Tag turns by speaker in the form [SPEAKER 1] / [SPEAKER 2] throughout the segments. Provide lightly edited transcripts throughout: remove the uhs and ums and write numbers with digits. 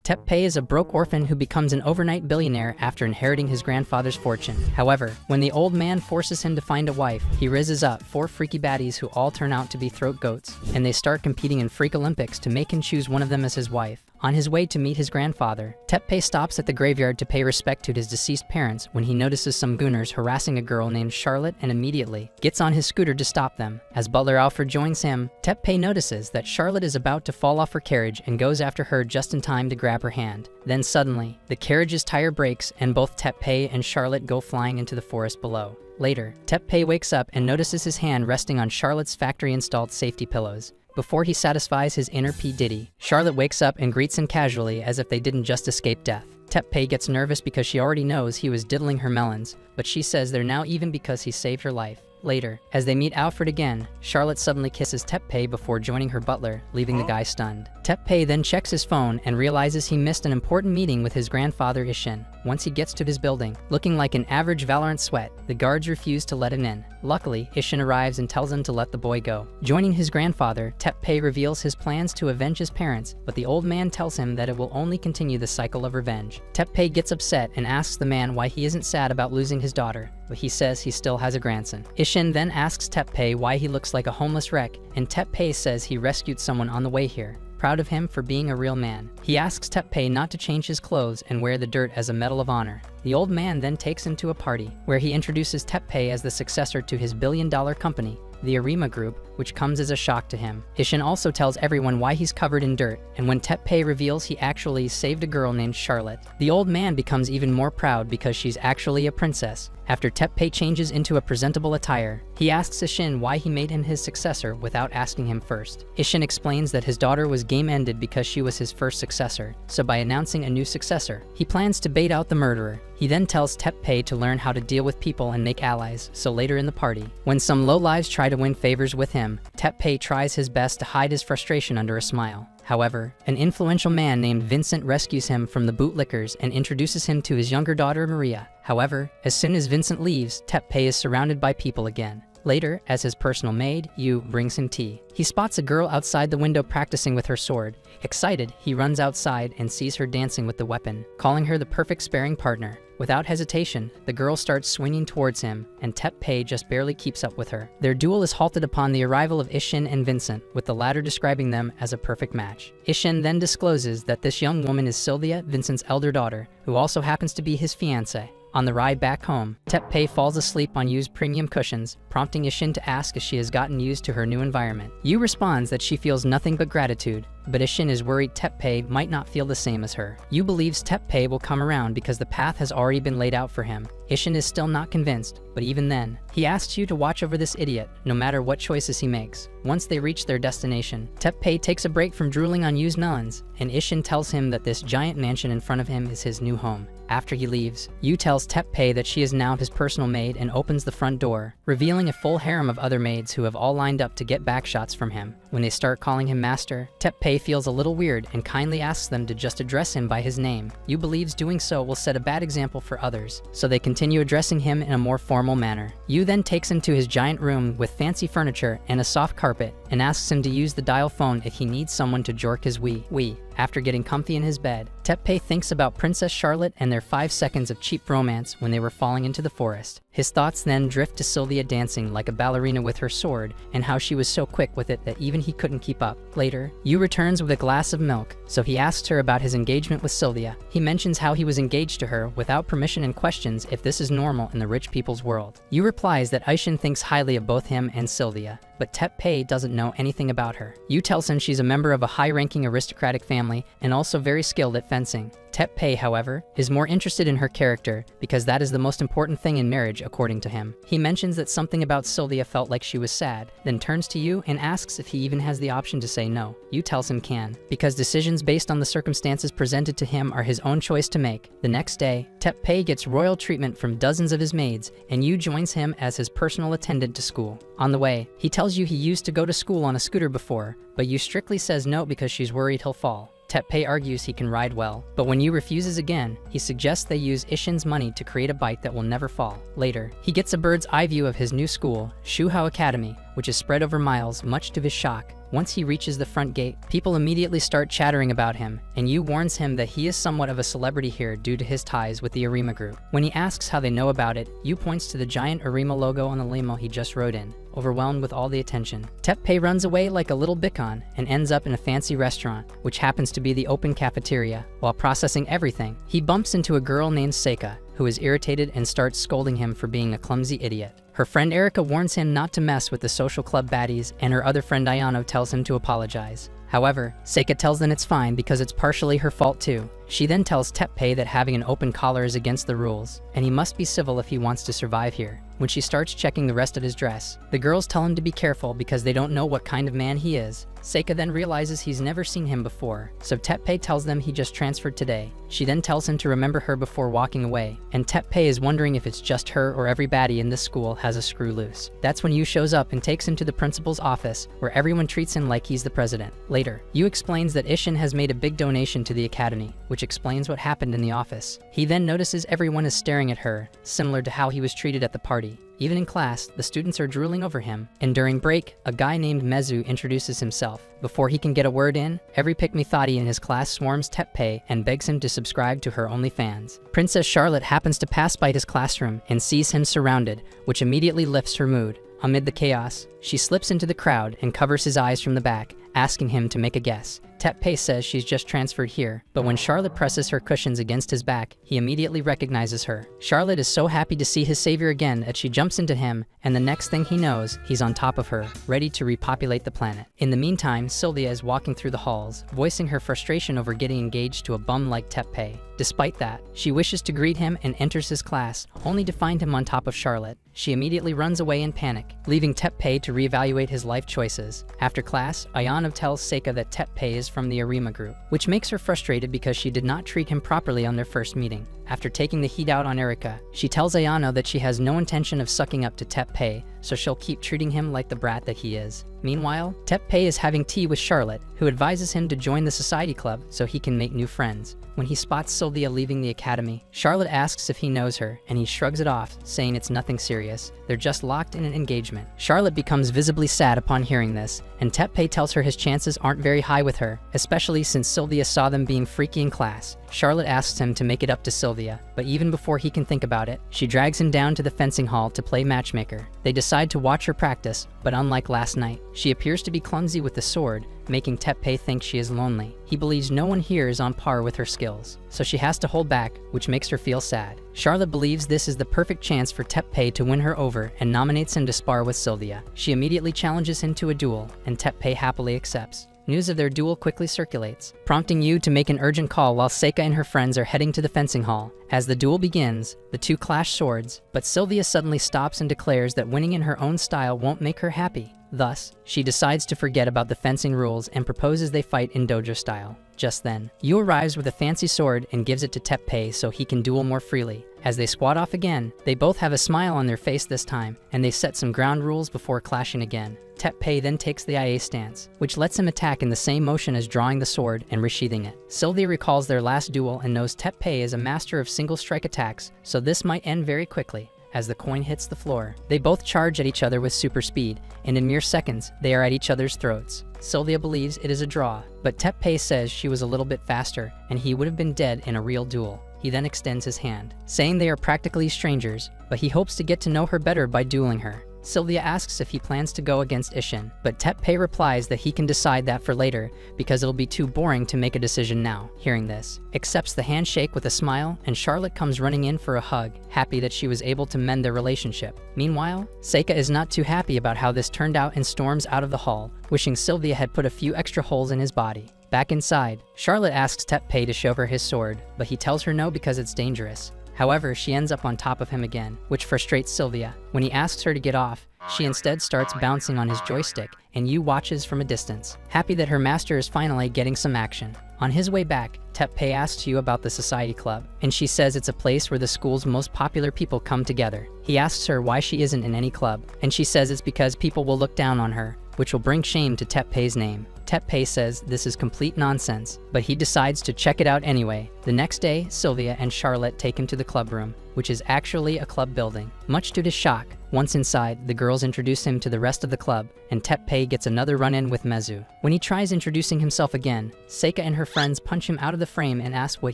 [SPEAKER 1] Teppei is a broke orphan who becomes an overnight billionaire after inheriting his grandfather's fortune. However, when the old man forces him to find a wife, he rizzes up 4 freaky baddies who all turn out to be throat goats, and they start competing in Freak Olympics to make him choose one of them as his wife. On his way to meet his grandfather, Teppei stops at the graveyard to pay respect to his deceased parents when he notices some gooners harassing a girl named Charlotte and immediately gets on his scooter to stop them. As butler Alfred joins him, Teppei notices that Charlotte is about to fall off her carriage and goes after her just in time to grab her hand. Then suddenly, the carriage's tire breaks and both Teppei and Charlotte go flying into the forest below. Later, Teppei wakes up and notices his hand resting on Charlotte's factory-installed safety pillows. Before he satisfies his inner P. Diddy, Charlotte wakes up and greets him casually as if they didn't just escape death. Teppei gets nervous because she already knows he was diddling her melons, but she says they're now even because he saved her life. Later, as they meet Alfred again, Charlotte suddenly kisses Teppei before joining her butler, leaving the guy stunned. Teppei then checks his phone and realizes he missed an important meeting with his grandfather Ishin. Once he gets to his building, looking like an average Valorant sweat, the guards refuse to let him in. Luckily, Ishin arrives and tells him to let the boy go. Joining his grandfather, Teppei reveals his plans to avenge his parents, but the old man tells him that it will only continue the cycle of revenge. Teppei gets upset and asks the man why he isn't sad about losing his daughter, but he says he still has a grandson. Ishin then asks Teppei why he looks like a homeless wreck, and Teppei says he rescued someone on the way here. Proud of him for being a real man. He asks Teppei not to change his clothes and wear the dirt as a medal of honor. The old man then takes him to a party, where he introduces Teppei as the successor to his billion-dollar company, the Arima Group, which comes as a shock to him. Ishin also tells everyone why he's covered in dirt, and when Teppei reveals he actually saved a girl named Charlotte, the old man becomes even more proud because she's actually a princess. After Teppei changes into a presentable attire, he asks Ishin why he made him his successor without asking him first. Ishin explains that his daughter was game-ended because she was his first successor, so by announcing a new successor, he plans to bait out the murderer. He then tells Teppei to learn how to deal with people and make allies, so later in the party, when some lowlives try to win favors with him, Teppei tries his best to hide his frustration under a smile. However, an influential man named Vincent rescues him from the bootlickers and introduces him to his younger daughter Maria. However, as soon as Vincent leaves, Teppei is surrounded by people again. Later, as his personal maid, Yu brings him tea. He spots a girl outside the window practicing with her sword. Excited, he runs outside and sees her dancing with the weapon, calling her the perfect sparring partner. Without hesitation, the girl starts swinging towards him, and Teppei just barely keeps up with her. Their duel is halted upon the arrival of Ishin and Vincent, with the latter describing them as a perfect match. Ishin then discloses that this young woman is Sylvia, Vincent's elder daughter, who also happens to be his fiancée. On the ride back home, Teppei falls asleep on Yu's premium cushions, prompting Ishin to ask if she has gotten used to her new environment. Yu responds that she feels nothing but gratitude, but Ishin is worried Teppei might not feel the same as her. Yu believes Teppei will come around because the path has already been laid out for him. Ishin is still not convinced, but even then, he asks Yu to watch over this idiot, no matter what choices he makes. Once they reach their destination, Teppei takes a break from drooling on Yu's melons, and Ishin tells him that this giant mansion in front of him is his new home. After he leaves, Yu tells Teppei that she is now his personal maid and opens the front door, revealing a full harem of other maids who have all lined up to get backshots from him. When they start calling him master, Teppei feels a little weird and kindly asks them to just address him by his name. Yu believes doing so will set a bad example for others, so they continue addressing him in a more formal manner. Yu then takes him to his giant room with fancy furniture and a soft carpet, and asks him to use the dial phone if he needs someone to jork his wee. After getting comfy in his bed, Teppei thinks about Princess Charlotte and their 5 seconds of cheap romance when they were falling into the forest. His thoughts then drift to Sylvia dancing like a ballerina with her sword, and how she was so quick with it that even he couldn't keep up. Later, Yu returns with a glass of milk, so he asks her about his engagement with Sylvia. He mentions how he was engaged to her without permission and questions if this is normal in the rich people's world. Yu replies that Ishin thinks highly of both him and Sylvia, but Teppei doesn't know anything about her. Yu tells him she's a member of a high-ranking aristocratic family and also very skilled at fencing. Teppei, however, is more interested in her character because that is the most important thing in marriage according to him. He mentions that something about Sylvia felt like she was sad, then turns to Yu and asks if he even has the option to say no. Yu tells him can, because decisions based on the circumstances presented to him are his own choice to make. The next day, Teppei gets royal treatment from dozens of his maids, and Yu joins him as his personal attendant to school. On the way, he tells Yu he used to go to school on a scooter before, but Yu strictly says no because she's worried he'll fall. Teppei argues he can ride well, but when Yu refuses again, he suggests they use Ishin's money to create a bike that will never fall. Later, he gets a bird's eye view of his new school, Shuhao Academy, which is spread over miles, much to his shock. Once he reaches the front gate, people immediately start chattering about him, and Yu warns him that he is somewhat of a celebrity here due to his ties with the Arima group. When he asks how they know about it, Yu points to the giant Arima logo on the limo he just rode in, overwhelmed with all the attention. Teppei runs away like a little bitcon and ends up in a fancy restaurant, which happens to be the open cafeteria. While processing everything, he bumps into a girl named Seika, who is irritated and starts scolding him for being a clumsy idiot. Her friend Erika warns him not to mess with the social club baddies, and her other friend Ayano tells him to apologize. However, Seika tells them it's fine because it's partially her fault too. She then tells Teppei that having an open collar is against the rules, and he must be civil if he wants to survive here. When she starts checking the rest of his dress, the girls tell him to be careful because they don't know what kind of man he is. Seika then realizes he's never seen him before, so Teppei tells them he just transferred today. She then tells him to remember her before walking away, and Teppei is wondering if it's just her or every baddie in this school has a screw loose. That's when Yu shows up and takes him to the principal's office, where everyone treats him like he's the president. Later, Yu explains that Ishin has made a big donation to the academy, which explains what happened in the office. He then notices everyone is staring at her, similar to how he was treated at the party. Even in class, the students are drooling over him, and during break, a guy named Mezu introduces himself. Before he can get a word in, every pick-me thotty in his class swarms Teppei and begs him to subscribe to her OnlyFans. Princess Charlotte happens to pass by his classroom and sees him surrounded, which immediately lifts her mood. Amid the chaos, she slips into the crowd and covers his eyes from the back, asking him to make a guess. Teppei says she's just transferred here, but when Charlotte presses her cushions against his back, he immediately recognizes her. Charlotte is so happy to see his savior again that she jumps into him, and the next thing he knows, he's on top of her, ready to repopulate the planet. In the meantime, Sylvia is walking through the halls, voicing her frustration over getting engaged to a bum like Teppei. Despite that, she wishes to greet him and enters his class, only to find him on top of Charlotte. She immediately runs away in panic, leaving Teppei to reevaluate his life choices. After class, Ayano tells Seika that Teppei is from the Arima group, which makes her frustrated because she did not treat him properly on their first meeting. After taking the heat out on Erika, she tells Ayano that she has no intention of sucking up to Teppei, so she'll keep treating him like the brat that he is. Meanwhile, Teppei is having tea with Charlotte, who advises him to join the society club so he can make new friends. When he spots Sylvia leaving the academy, Charlotte asks if he knows her, and he shrugs it off, saying it's nothing serious. They're just locked in an engagement. Charlotte becomes visibly sad upon hearing this, and Teppei tells her his chances aren't very high with her, especially since Sylvia saw them being freaky in class. Charlotte asks him to make it up to Sylvia, but even before he can think about it, she drags him down to the fencing hall to play matchmaker. They decide to watch her practice, but unlike last night, she appears to be clumsy with the sword, making Teppei think she is lonely. He believes no one here is on par with her skills, so she has to hold back, which makes her feel sad. Charlotte believes this is the perfect chance for Teppei to win her over and nominates him to spar with Sylvia. She immediately challenges him to a duel, and Teppei happily accepts. News of their duel quickly circulates, prompting Yu to make an urgent call while Seika and her friends are heading to the fencing hall. As the duel begins, the two clash swords, but Sylvia suddenly stops and declares that winning in her own style won't make her happy. Thus, she decides to forget about the fencing rules and proposes they fight in dojo style. Just then, Yu arrives with a fancy sword and gives it to Teppei so he can duel more freely. As they squat off again, they both have a smile on their face this time, and they set some ground rules before clashing again. Teppei then takes the IA stance, which lets him attack in the same motion as drawing the sword and resheathing it. Sylvia recalls their last duel and knows Teppei is a master of single strike attacks, so this might end very quickly. As the coin hits the floor, they both charge at each other with super speed, and in mere seconds, they are at each other's throats. Sylvia believes it is a draw, but Teppei says she was a little bit faster, and he would have been dead in a real duel. He then extends his hand, saying they are practically strangers, but he hopes to get to know her better by dueling her. Sylvia asks if he plans to go against Ishin, but Teppei replies that he can decide that for later because it'll be too boring to make a decision now. Hearing this, accepts the handshake with a smile, and Charlotte comes running in for a hug, happy that she was able to mend their relationship. Meanwhile, Seika is not too happy about how this turned out and storms out of the hall, wishing Sylvia had put a few extra holes in his body. Back inside, Charlotte asks Teppei to show her his sword, but he tells her no because it's dangerous. However, she ends up on top of him again, which frustrates Sylvia. When he asks her to get off, she instead starts bouncing on his joystick, and Yu watches from a distance, happy that her master is finally getting some action. On his way back, Teppei asks Yu about the society club, and she says it's a place where the school's most popular people come together. He asks her why she isn't in any club, and she says it's because people will look down on her, which will bring shame to Teppei's name. Teppei says this is complete nonsense, but he decides to check it out anyway. The next day, Sylvia and Charlotte take him to the club room, which is actually a club building. Much to his shock, once inside, the girls introduce him to the rest of the club, and Teppei gets another run-in with Mezu. When he tries introducing himself again, Seika and her friends punch him out of the frame and ask what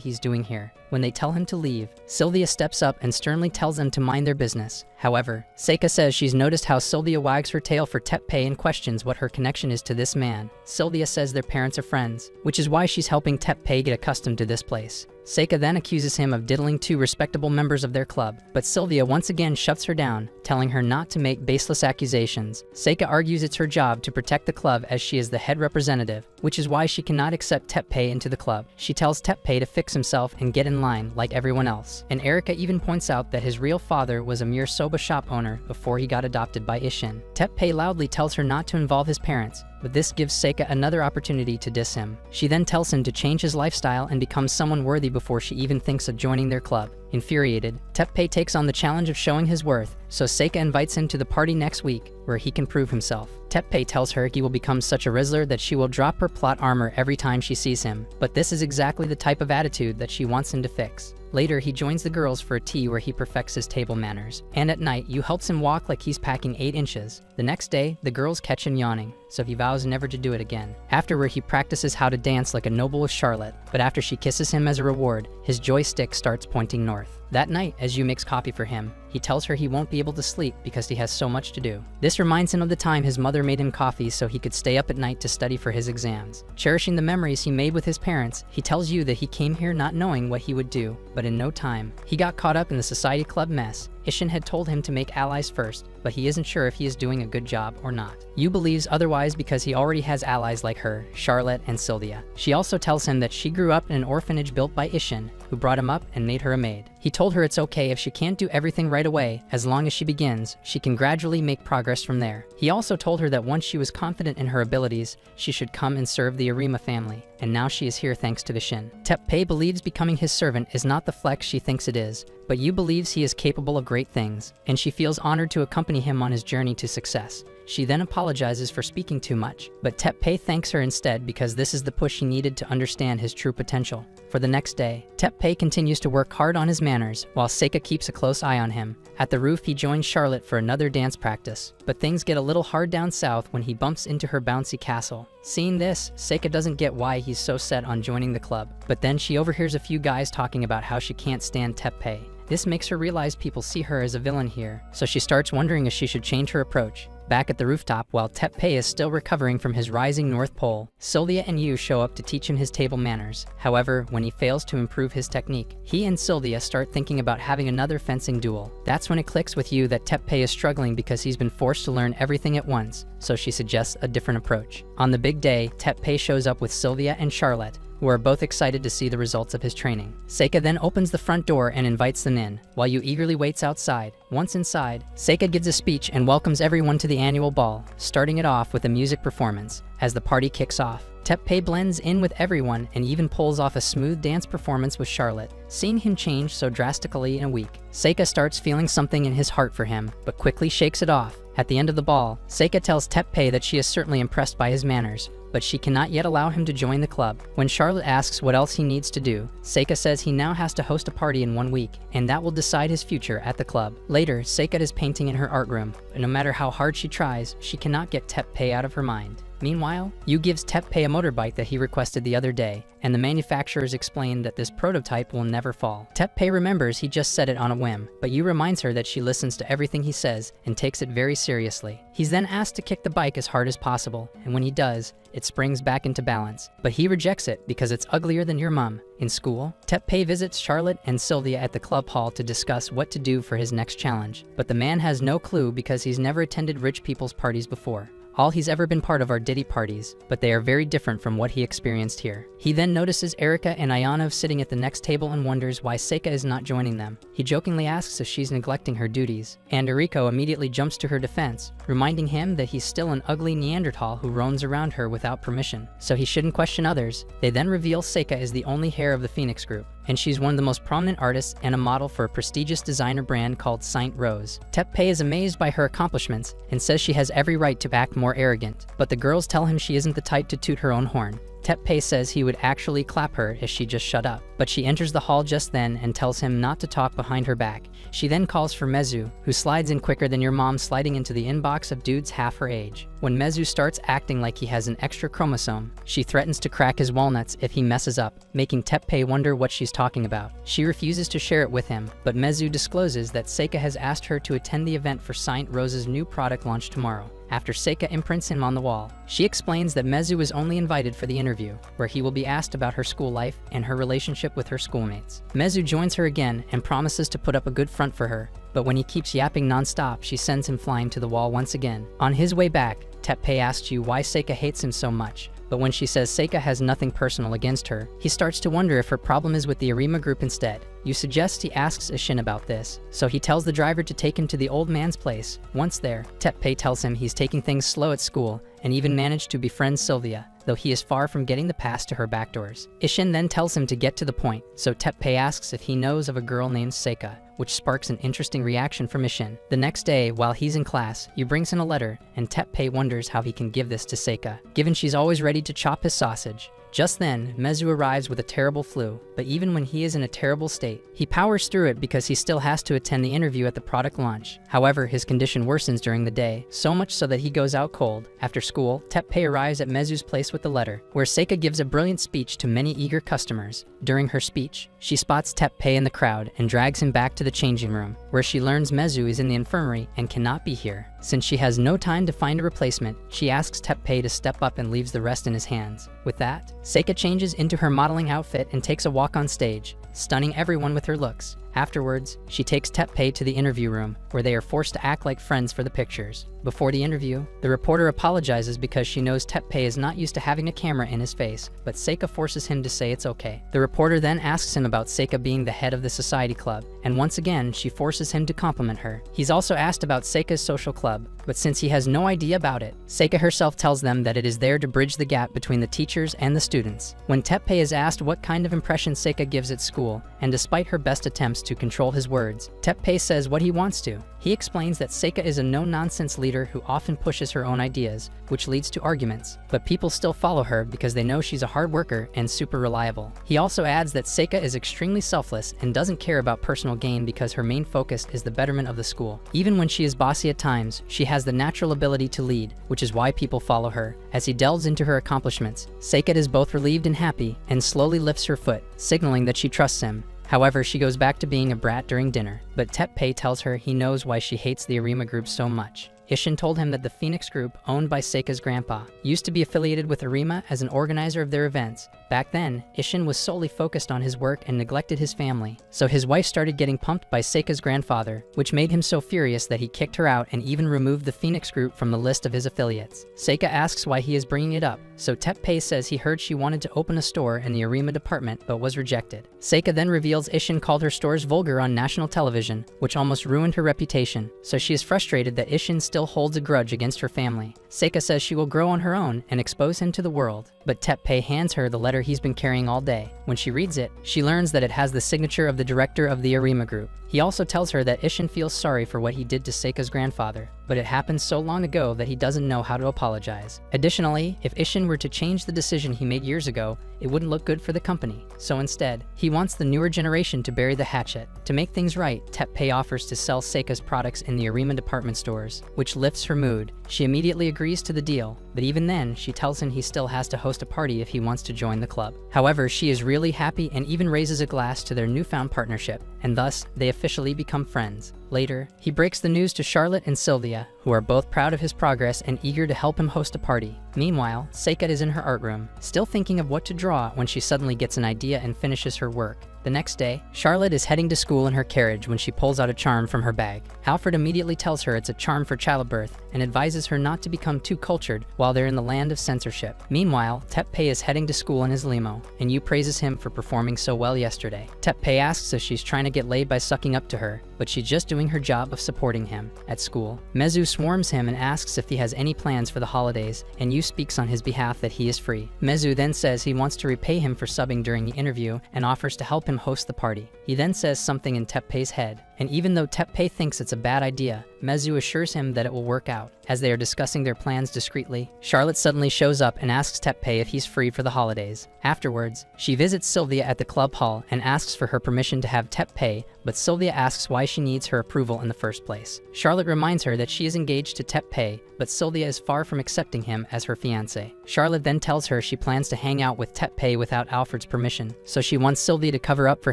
[SPEAKER 1] he's doing here. When they tell him to leave, Sylvia steps up and sternly tells them to mind their business. However, Seika says she's noticed how Sylvia wags her tail for Teppei and questions what her connection is to this man. Sylvia says their parents are friends, which is why she's helping Teppei get accustomed to this place. Seika then accuses him of diddling two respectable members of their club, but Sylvia once again shuts her down, telling her not to make baseless accusations. Seika argues it's her job to protect the club as she is the head representative, which is why she cannot accept Teppei into the club. She tells Teppei to fix himself and get in line like everyone else. And Erika even points out that his real father was a mere soba shop owner before he got adopted by Isshin. Teppei loudly tells her not to involve his parents, but this gives Seika another opportunity to diss him. She then tells him to change his lifestyle and become someone worthy before she even thinks of joining their club. Infuriated, Teppei takes on the challenge of showing his worth, so Seika invites him to the party next week, where he can prove himself. Teppei tells her he will become such a Rizzler that she will drop her plot armor every time she sees him, but this is exactly the type of attitude that she wants him to fix. Later, he joins the girls for a tea where he perfects his table manners. And at night, Yu helps him walk like he's packing 8 inches. The next day, the girls catch him yawning, so he vows never to do it again. Afterward, he practices how to dance like a noble with Charlotte, but after she kisses him as a reward, his joystick starts pointing north. That night, as Yu makes coffee for him, he tells her he won't be able to sleep because he has so much to do. This reminds him of the time his mother made him coffee so he could stay up at night to study for his exams. Cherishing the memories he made with his parents, he tells Yu that he came here not knowing what he would do, but in no time, he got caught up in the society club mess. Isshin had told him to make allies first, but he isn't sure if he is doing a good job or not. Yu believes otherwise because he already has allies like her, Charlotte, and Sylvia. She also tells him that she grew up in an orphanage built by Isshin, who brought him up and made her a maid. He told her it's okay if she can't do everything right away, as long as she begins, she can gradually make progress from there. He also told her that once she was confident in her abilities, she should come and serve the Arima family, and now she is here thanks to Isshin. Teppei believes becoming his servant is not the flex she thinks it is, but Yu believes he is capable of great things, and she feels honored to accompany him on his journey to success. She then apologizes for speaking too much, but Teppei thanks her instead because this is the push he needed to understand his true potential. For the next day, Teppei continues to work hard on his manners, while Seika keeps a close eye on him. At the roof, he joins Charlotte for another dance practice, but things get a little hard down south when he bumps into her bouncy castle. Seeing this, Seika doesn't get why he's so set on joining the club, but then she overhears a few guys talking about how she can't stand Teppei. This makes her realize people see her as a villain here, so she starts wondering if she should change her approach. Back at the rooftop, while Teppei is still recovering from his rising North Pole, Sylvia and Yu show up to teach him his table manners. However, when he fails to improve his technique, he and Sylvia start thinking about having another fencing duel. That's when it clicks with Yu that Teppei is struggling because he's been forced to learn everything at once, so she suggests a different approach. On the big day, Teppei shows up with Sylvia and Charlotte, who are both excited to see the results of his training. Seika then opens the front door and invites them in, while Yu eagerly waits outside. Once inside, Seika gives a speech and welcomes everyone to the annual ball, starting it off with a music performance. As the party kicks off, Teppei blends in with everyone and even pulls off a smooth dance performance with Charlotte. Seeing him change so drastically in a week, Seika starts feeling something in his heart for him, but quickly shakes it off. At the end of the ball, Seika tells Teppei that she is certainly impressed by his manners, but she cannot yet allow him to join the club. When Charlotte asks what else he needs to do, Seika says he now has to host a party in 1 week, and that will decide his future at the club. Later, Seika is painting in her art room, but no matter how hard she tries, she cannot get Teppei out of her mind. Meanwhile, Yu gives Teppei a motorbike that he requested the other day, and the manufacturers explain that this prototype will never fall. Teppei remembers he just said it on a whim, but Yu reminds her that she listens to everything he says and takes it very seriously. He's then asked to kick the bike as hard as possible, and when he does, it springs back into balance. But he rejects it because it's uglier than your mum. In school, Teppei visits Charlotte and Sylvia at the club hall to discuss what to do for his next challenge, but the man has no clue because he's never attended rich people's parties before. All he's ever been part of are ditty parties, but they are very different from what he experienced here. He then notices Erika and Ayanov sitting at the next table and wonders why Seika is not joining them. He jokingly asks if she's neglecting her duties, and Eriko immediately jumps to her defense, reminding him that he's still an ugly Neanderthal who roams around her without permission, so he shouldn't question others. They then reveal Seika is the only heir of the Phoenix group, and she's one of the most prominent artists and a model for a prestigious designer brand called Saint Rose. Teppei is amazed by her accomplishments and says she has every right to act more arrogant, but the girls tell him she isn't the type to toot her own horn. Teppei says he would actually clap her if she just shut up, but she enters the hall just then and tells him not to talk behind her back. She then calls for Mezu, who slides in quicker than your mom sliding into the inbox of dudes half her age. When Mezu starts acting like he has an extra chromosome, she threatens to crack his walnuts if he messes up, making Teppei wonder what she's talking about. She refuses to share it with him, but Mezu discloses that Seika has asked her to attend the event for Saint Rose's new product launch tomorrow. After Seika imprints him on the wall, she explains that Mezu is only invited for the interview, where he will be asked about her school life and her relationship with her schoolmates. Mezu joins her again and promises to put up a good front for her, but when he keeps yapping non-stop, she sends him flying to the wall once again. On his way back, Teppei asks you why Seika hates him so much, but when she says Seika has nothing personal against her, he starts to wonder if her problem is with the Arima group instead. You suggest he asks Ishin about this, so he tells the driver to take him to the old man's place. Once there, Teppei tells him he's taking things slow at school and even managed to befriend Sylvia, though he is far from getting the pass to her backdoors. Ishin then tells him to get to the point, so Teppei asks if he knows of a girl named Seika, which sparks an interesting reaction from Ishin. The next day, while he's in class, he brings in a letter, and Teppei wonders how he can give this to Seika, given she's always ready to chop his sausage. Just then, Mezu arrives with a terrible flu, but even when he is in a terrible state, he powers through it because he still has to attend the interview at the product launch. However, his condition worsens during the day, so much so that he goes out cold. After school, Teppei arrives at Mezu's place with the letter, where Seika gives a brilliant speech to many eager customers. During her speech, she spots Teppei in the crowd and drags him back to the changing room, where she learns Mezu is in the infirmary and cannot be here. Since she has no time to find a replacement, she asks Teppei to step up and leaves the rest in his hands. With that, Seika changes into her modeling outfit and takes a walk on stage, stunning everyone with her looks. Afterwards, she takes Teppei to the interview room, where they are forced to act like friends for the pictures. Before the interview, the reporter apologizes because she knows Teppei is not used to having a camera in his face, but Seika forces him to say it's okay. The reporter then asks him about Seika being the head of the society club, and once again, she forces him to compliment her. He's also asked about Seika's social club, but since he has no idea about it, Seika herself tells them that it is there to bridge the gap between the teachers and the students. When Teppei is asked what kind of impression Seika gives at school, and despite her best attempts to control his words, Teppei says what he wants to. He explains that Seika is a no-nonsense leader who often pushes her own ideas, which leads to arguments, but people still follow her because they know she's a hard worker and super reliable. He also adds that Seika is extremely selfless and doesn't care about personal gain because her main focus is the betterment of the school. Even when she is bossy at times, she has the natural ability to lead, which is why people follow her. As he delves into her accomplishments, Seika is both relieved and happy, and slowly lifts her foot, signaling that she trusts him. However, she goes back to being a brat during dinner, but Teppei tells her he knows why she hates the Arima group so much. Ishin told him that the Phoenix group, owned by Seika's grandpa, used to be affiliated with Arima as an organizer of their events. Back then, Ishin was solely focused on his work and neglected his family, so his wife started getting pumped by Seika's grandfather, which made him so furious that he kicked her out and even removed the Phoenix group from the list of his affiliates. Seika asks why he is bringing it up, so Teppei says he heard she wanted to open a store in the Arima department but was rejected. Seika then reveals Ishin called her stores vulgar on national television, which almost ruined her reputation, so she is frustrated that Ishin still holds a grudge against her family. Seika says she will grow on her own and expose him to the world, but Teppei hands her the letter he's been carrying all day. When she reads it, she learns that it has the signature of the director of the Arima group. He also tells her that Ishin feels sorry for what he did to Seika's grandfather, but it happened so long ago that he doesn't know how to apologize. Additionally, if Ishin were to change the decision he made years ago, it wouldn't look good for the company. So instead, he wants the newer generation to bury the hatchet. To make things right, Teppei offers to sell Seika's products in the Arima department stores, which lifts her mood. She immediately agrees to the deal, but even then, she tells him he still has to host a party if he wants to join the club. However, she is really happy and even raises a glass to their newfound partnership, and thus, they officially become friends. Later, he breaks the news to Charlotte and Sylvia, who are both proud of his progress and eager to help him host a party. Meanwhile, Seika is in her art room, still thinking of what to draw when she suddenly gets an idea and finishes her work. The next day, Charlotte is heading to school in her carriage when she pulls out a charm from her bag. Alfred immediately tells her it's a charm for childbirth and advises her not to become too cultured while they're in the land of censorship. Meanwhile, Teppei is heading to school in his limo, and Yu praises him for performing so well yesterday. Teppei asks if she's trying to get laid by sucking up to her, but she's just doing her job of supporting him. At school, Mezu swarms him and asks if he has any plans for the holidays, and Yu Yu speaks on his behalf that he is free. Mezu then says he wants to repay him for subbing during the interview and offers to help him host the party. He then says something in Teppei's head, and even though Teppei thinks it's a bad idea, Mezu assures him that it will work out. As they are discussing their plans discreetly, Charlotte suddenly shows up and asks Teppei if he's free for the holidays. Afterwards, she visits Sylvia at the club hall and asks for her permission to have Teppei, but Sylvia asks why she needs her approval in the first place. Charlotte reminds her that she is engaged to Teppei, but Sylvia is far from accepting him as her fiancé. Charlotte then tells her she plans to hang out with Teppei without Alfred's permission, so she wants Sylvia to cover up for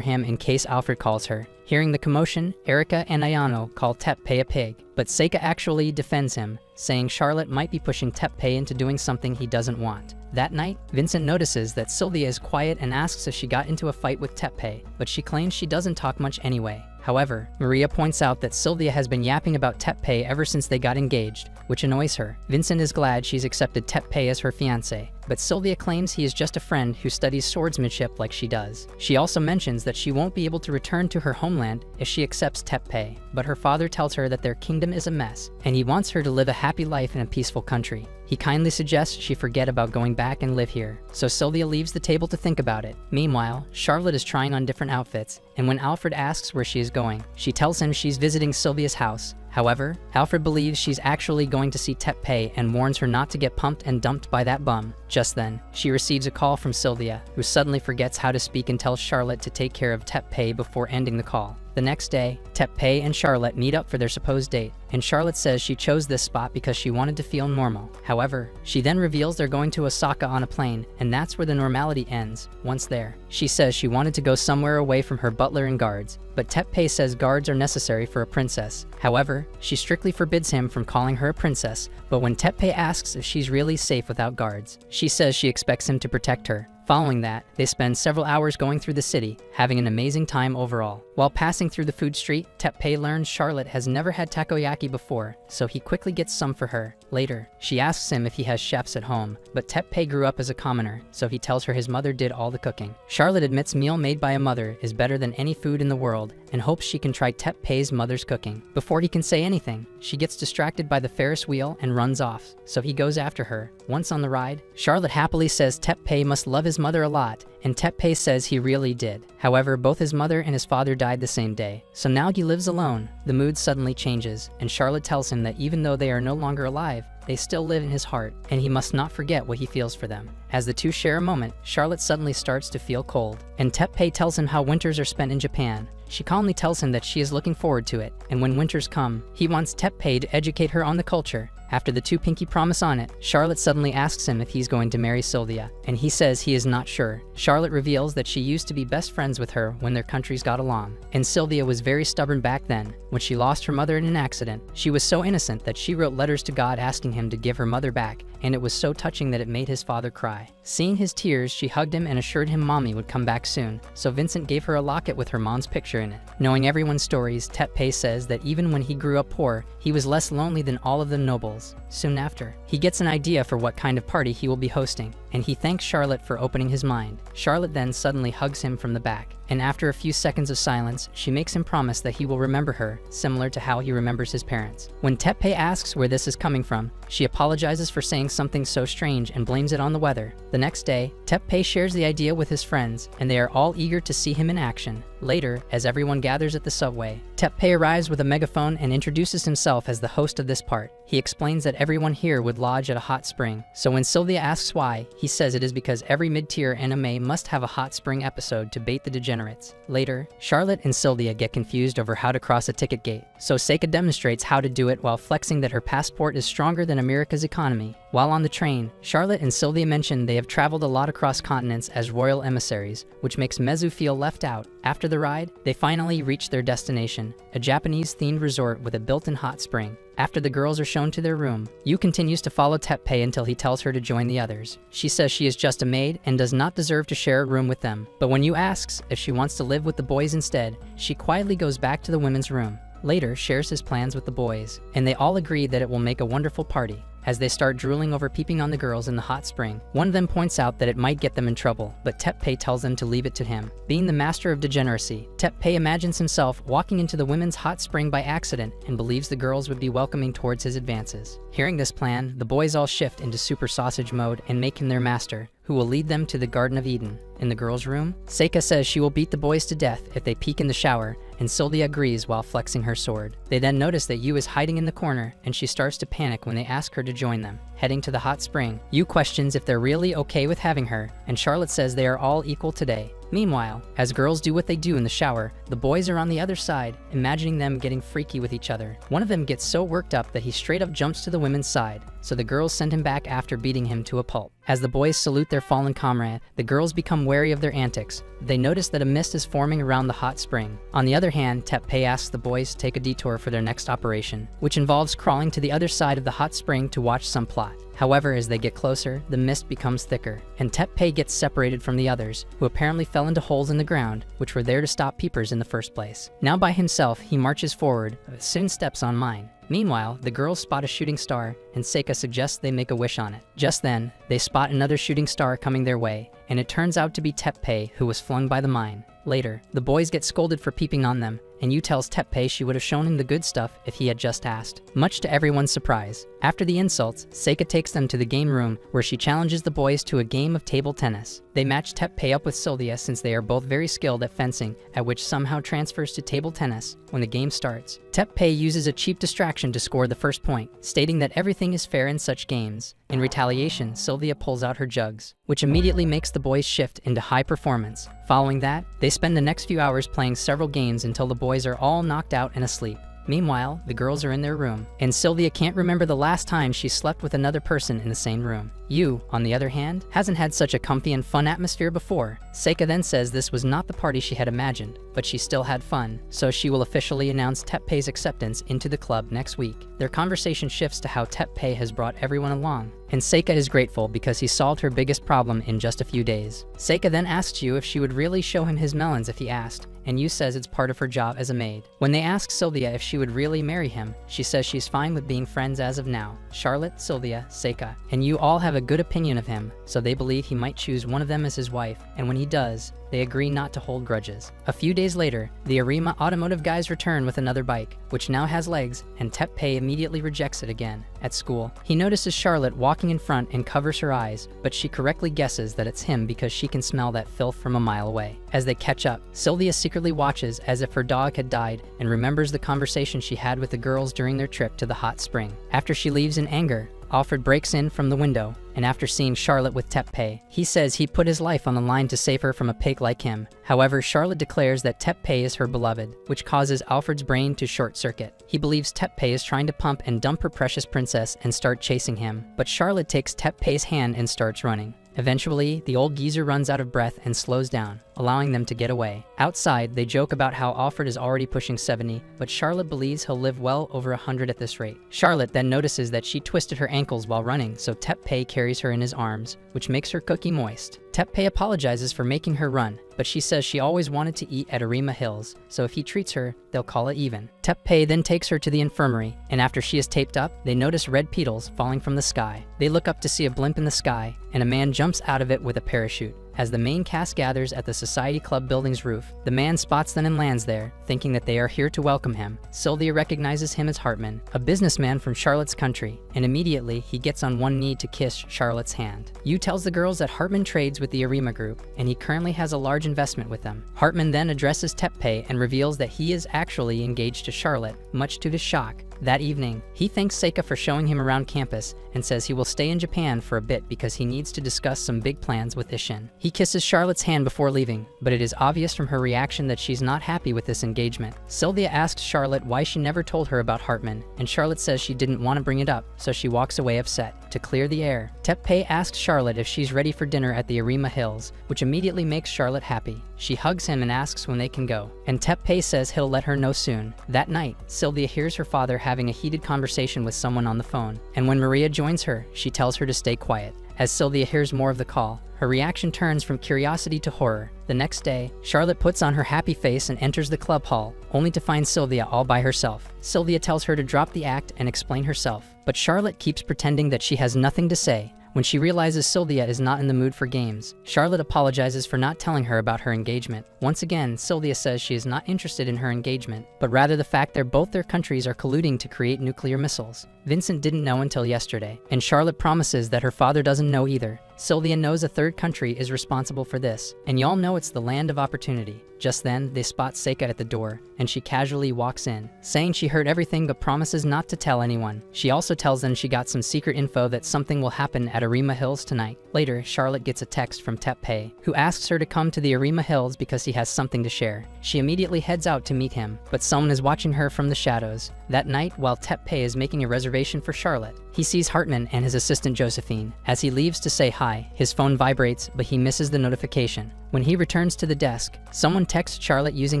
[SPEAKER 1] him in case Alfred calls her. Hearing the commotion, Erika and Ayano call Teppei a pig, but Seika actually defends him, saying Charlotte might be pushing Teppei into doing something he doesn't want. That night, Vincent notices that Sylvia is quiet and asks if she got into a fight with Teppei, but she claims she doesn't talk much anyway. However, Maria points out that Sylvia has been yapping about Teppei ever since they got engaged, which annoys her. Vincent is glad she's accepted Teppei as her fiancé, but Sylvia claims he is just a friend who studies swordsmanship like she does. She also mentions that she won't be able to return to her homeland if she accepts Teppei, but her father tells her that their kingdom is a mess, and he wants her to live a happy life in a peaceful country. He kindly suggests she forget about going back and live here, so Sylvia leaves the table to think about it. Meanwhile, Charlotte is trying on different outfits, and when Alfred asks where she is going, she tells him she's visiting Sylvia's house. However, Alfred believes she's actually going to see Teppei and warns her not to get pumped and dumped by that bum. Just then, she receives a call from Sylvia, who suddenly forgets how to speak and tells Charlotte to take care of Teppei before ending the call. The next day, Teppei and Charlotte meet up for their supposed date, and Charlotte says she chose this spot because she wanted to feel normal. However, she then reveals they're going to Osaka on a plane, and that's where the normality ends. Once there, she says she wanted to go somewhere away from her butler and guards, but Teppei says guards are necessary for a princess. However, she strictly forbids him from calling her a princess, but when Teppei asks if she's really safe without guards, she says she expects him to protect her. Following that, they spend several hours going through the city, having an amazing time overall. While passing through the food street, Teppei learns Charlotte has never had takoyaki before, so he quickly gets some for her. Later, she asks him if he has chefs at home, but Teppei grew up as a commoner, so he tells her his mother did all the cooking. Charlotte admits meal made by a mother is better than any food in the world, and hopes she can try Teppei's mother's cooking. Before he can say anything, she gets distracted by the Ferris wheel and runs off, so he goes after her. Once on the ride, Charlotte happily says Teppei must love his mother a lot, and Teppei says he really did. However, both his mother and his father died the same day, so now he lives alone. The mood suddenly changes, and Charlotte tells him that even though they are no longer alive, they still live in his heart, and he must not forget what he feels for them. As the two share a moment, Charlotte suddenly starts to feel cold, and Teppei tells him how winters are spent in Japan. She calmly tells him that she is looking forward to it, and when winters come, he wants Teppei to educate her on the culture. After the two pinky promise on it, Charlotte suddenly asks him if he's going to marry Sylvia, and he says he is not sure. Charlotte reveals that she used to be best friends with her when their countries got along, and Sylvia was very stubborn back then. When she lost her mother in an accident, she was so innocent that she wrote letters to God asking him to give her mother back, and it was so touching that it made his father cry. Seeing his tears, she hugged him and assured him mommy would come back soon, so Vincent gave her a locket with her mom's picture in it. Knowing everyone's stories, Teppei says that even when he grew up poor, he was less lonely than all of the nobles. Soon after, he gets an idea for what kind of party he will be hosting, and he thanks Charlotte for opening his mind. Charlotte then suddenly hugs him from the back, and after a few seconds of silence, she makes him promise that he will remember her, similar to how he remembers his parents. When Teppei asks where this is coming from, she apologizes for saying something so strange and blames it on the weather. The next day, Teppei shares the idea with his friends, and they are all eager to see him in action. Later, as everyone gathers at the subway, Teppei arrives with a megaphone and introduces himself as the host of this part. He explains that everyone here would lodge at a hot spring, so when Sylvia asks why, he says it is because every mid-tier anime must have a hot spring episode to bait the degenerates. Later, Charlotte and Sylvia get confused over how to cross a ticket gate, so Seika demonstrates how to do it while flexing that her passport is stronger than America's economy. While on the train, Charlotte and Sylvia mention they have traveled a lot across continents as royal emissaries, which makes Mezu feel left out. After the ride, they finally reach their destination, a Japanese-themed resort with a built-in hot spring. After the girls are shown to their room, Yu continues to follow Teppei until he tells her to join the others. She says she is just a maid and does not deserve to share a room with them, but when Yu asks if she wants to live with the boys instead, she quietly goes back to the women's room. Later, shares his plans with the boys, and they all agree that it will make a wonderful party. as they start drooling over peeping on the girls in the hot spring. One of them points out that it might get them in trouble, but Teppei tells them to leave it to him. Being the master of degeneracy, Teppei imagines himself walking into the women's hot spring by accident and believes the girls would be welcoming towards his advances. Hearing this plan, the boys all shift into super sausage mode and make him their master, who will lead them to the Garden of Eden. In the girls' room, Seika says she will beat the boys to death if they peek in the shower, and Sylvia agrees while flexing her sword. They then notice that Yu is hiding in the corner, and she starts to panic when they ask her to join them. Heading to the hot spring, Yu questions if they're really okay with having her, and Charlotte says they are all equal today. Meanwhile, as girls do what they do in the shower, the boys are on the other side, imagining them getting freaky with each other. One of them gets so worked up that he straight up jumps to the women's side, so the girls send him back after beating him to a pulp. As the boys salute their fallen comrade, the girls become wary of their antics. They notice that a mist is forming around the hot spring. On the other hand, Teppei asks the boys to take a detour for their next operation, which involves crawling to the other side of the hot spring to watch some plot. However, as they get closer, the mist becomes thicker, and Teppei gets separated from the others, who apparently fell into holes in the ground, which were there to stop peepers in the first place. Now by himself, he marches forward, soon steps on mine. Meanwhile, the girls spot a shooting star, and Seika suggests they make a wish on it. Just then, they spot another shooting star coming their way, and it turns out to be Teppei, who was flung by the mine. Later, the boys get scolded for peeping on them, and Yu tells Teppei she would have shown him the good stuff if he had just asked, much to everyone's surprise. After the insults, Seika takes them to the game room, where she challenges the boys to a game of table tennis. They match Teppei up with Sylvia since they are both very skilled at fencing, at which somehow transfers to table tennis when the game starts. Teppei uses a cheap distraction to score the first point, stating that everything is fair in such games. In retaliation, Sylvia pulls out her jugs, which immediately makes the boys shift into high performance. Following that, they spend the next few hours playing several games until the boys are all knocked out and asleep. Meanwhile, the girls are in their room, and Sylvia can't remember the last time she slept with another person in the same room. Yu, on the other hand, hasn't had such a comfy and fun atmosphere before. Seika then says this was not the party she had imagined, but she still had fun, so she will officially announce Teppei's acceptance into the club next week. Their conversation shifts to how Teppei has brought everyone along, and Seika is grateful because he solved her biggest problem in just a few days. Seika then asks Yu if she would really show him his melons if he asked, and Yu says it's part of her job as a maid. When they ask Sylvia if she would really marry him, she says she's fine with being friends as of now. Charlotte, Sylvia, Seika, and Yu all have a good opinion of him, so they believe he might choose one of them as his wife, and when he does, they agree not to hold grudges. A few days later, the Arima automotive guys return with another bike, which now has legs, and Teppei immediately rejects it again. At school, he notices Charlotte walking in front and covers her eyes, but she correctly guesses that it's him because she can smell that filth from a mile away. As they catch up, Sylvia secretly watches as if her dog had died and remembers the conversation she had with the girls during their trip to the hot spring. After she leaves in anger, Alfred breaks in from the window, and after seeing Charlotte with Teppei, he says he'd put his life on the line to save her from a pig like him. However, Charlotte declares that Teppei is her beloved, which causes Alfred's brain to short-circuit. He believes Teppei is trying to pump and dump her precious princess and start chasing him, but Charlotte takes Teppei's hand and starts running. Eventually, the old geezer runs out of breath and slows down, allowing them to get away. Outside, they joke about how Alfred is already pushing 70, but Charlotte believes he'll live well over 100 at this rate. Charlotte then notices that she twisted her ankles while running, so Teppei carries her in his arms, which makes her cookie moist. Teppei apologizes for making her run, but she says she always wanted to eat at Arima Hills, so if he treats her, they'll call it even. Teppei then takes her to the infirmary, and after she is taped up, they notice red petals falling from the sky. They look up to see a blimp in the sky, and a man jumps out of it with a parachute. As the main cast gathers at the Society Club building's roof, the man spots them and lands there, thinking that they are here to welcome him. Sylvia recognizes him as Hartman, a businessman from Charlotte's country, and immediately he gets on one knee to kiss Charlotte's hand. Yu tells the girls that Hartman trades with the Arima group, and he currently has a large investment with them. Hartman then addresses Teppei and reveals that he is actually engaged to Charlotte, much to his shock. That evening, he thanks Seika for showing him around campus and says he will stay in Japan for a bit because he needs to discuss some big plans with Ishin. He kisses Charlotte's hand before leaving, but it is obvious from her reaction that she's not happy with this engagement. Sylvia asks Charlotte why she never told her about Hartman, and Charlotte says she didn't want to bring it up, so she walks away upset. To clear the air, Teppei asks Charlotte if she's ready for dinner at the Arima Hills, which immediately makes Charlotte happy. She hugs him and asks when they can go, and Teppei says he'll let her know soon. That night, Sylvia hears her father having a heated conversation with someone on the phone, and when Maria joins her, she tells her to stay quiet. As Sylvia hears more of the call, her reaction turns from curiosity to horror. The next day, Charlotte puts on her happy face and enters the club hall, only to find Sylvia all by herself. Sylvia tells her to drop the act and explain herself. but Charlotte keeps pretending that she has nothing to say. When she realizes Sylvia is not in the mood for games, Charlotte apologizes for not telling her about her engagement. Once again, Sylvia says she is not interested in her engagement, but rather the fact that both their countries are colluding to create nuclear missiles. Vincent didn't know until yesterday, and Charlotte promises that her father doesn't know either. Sylvia knows a third country is responsible for this, and y'all know it's the land of opportunity. Just then, they spot Seika at the door, and she casually walks in, saying she heard everything but promises not to tell anyone. She also tells them she got some secret info that something will happen at Arima Hills tonight. Later, Charlotte gets a text from Teppei, who asks her to come to the Arima Hills because he has something to share. She immediately heads out to meet him, but someone is watching her from the shadows. That night, while Teppei is making a reservation for Charlotte, he sees Hartman and his assistant Josephine. As he leaves to say hi, his phone vibrates, but he misses the notification. When he returns to the desk, someone texts Charlotte using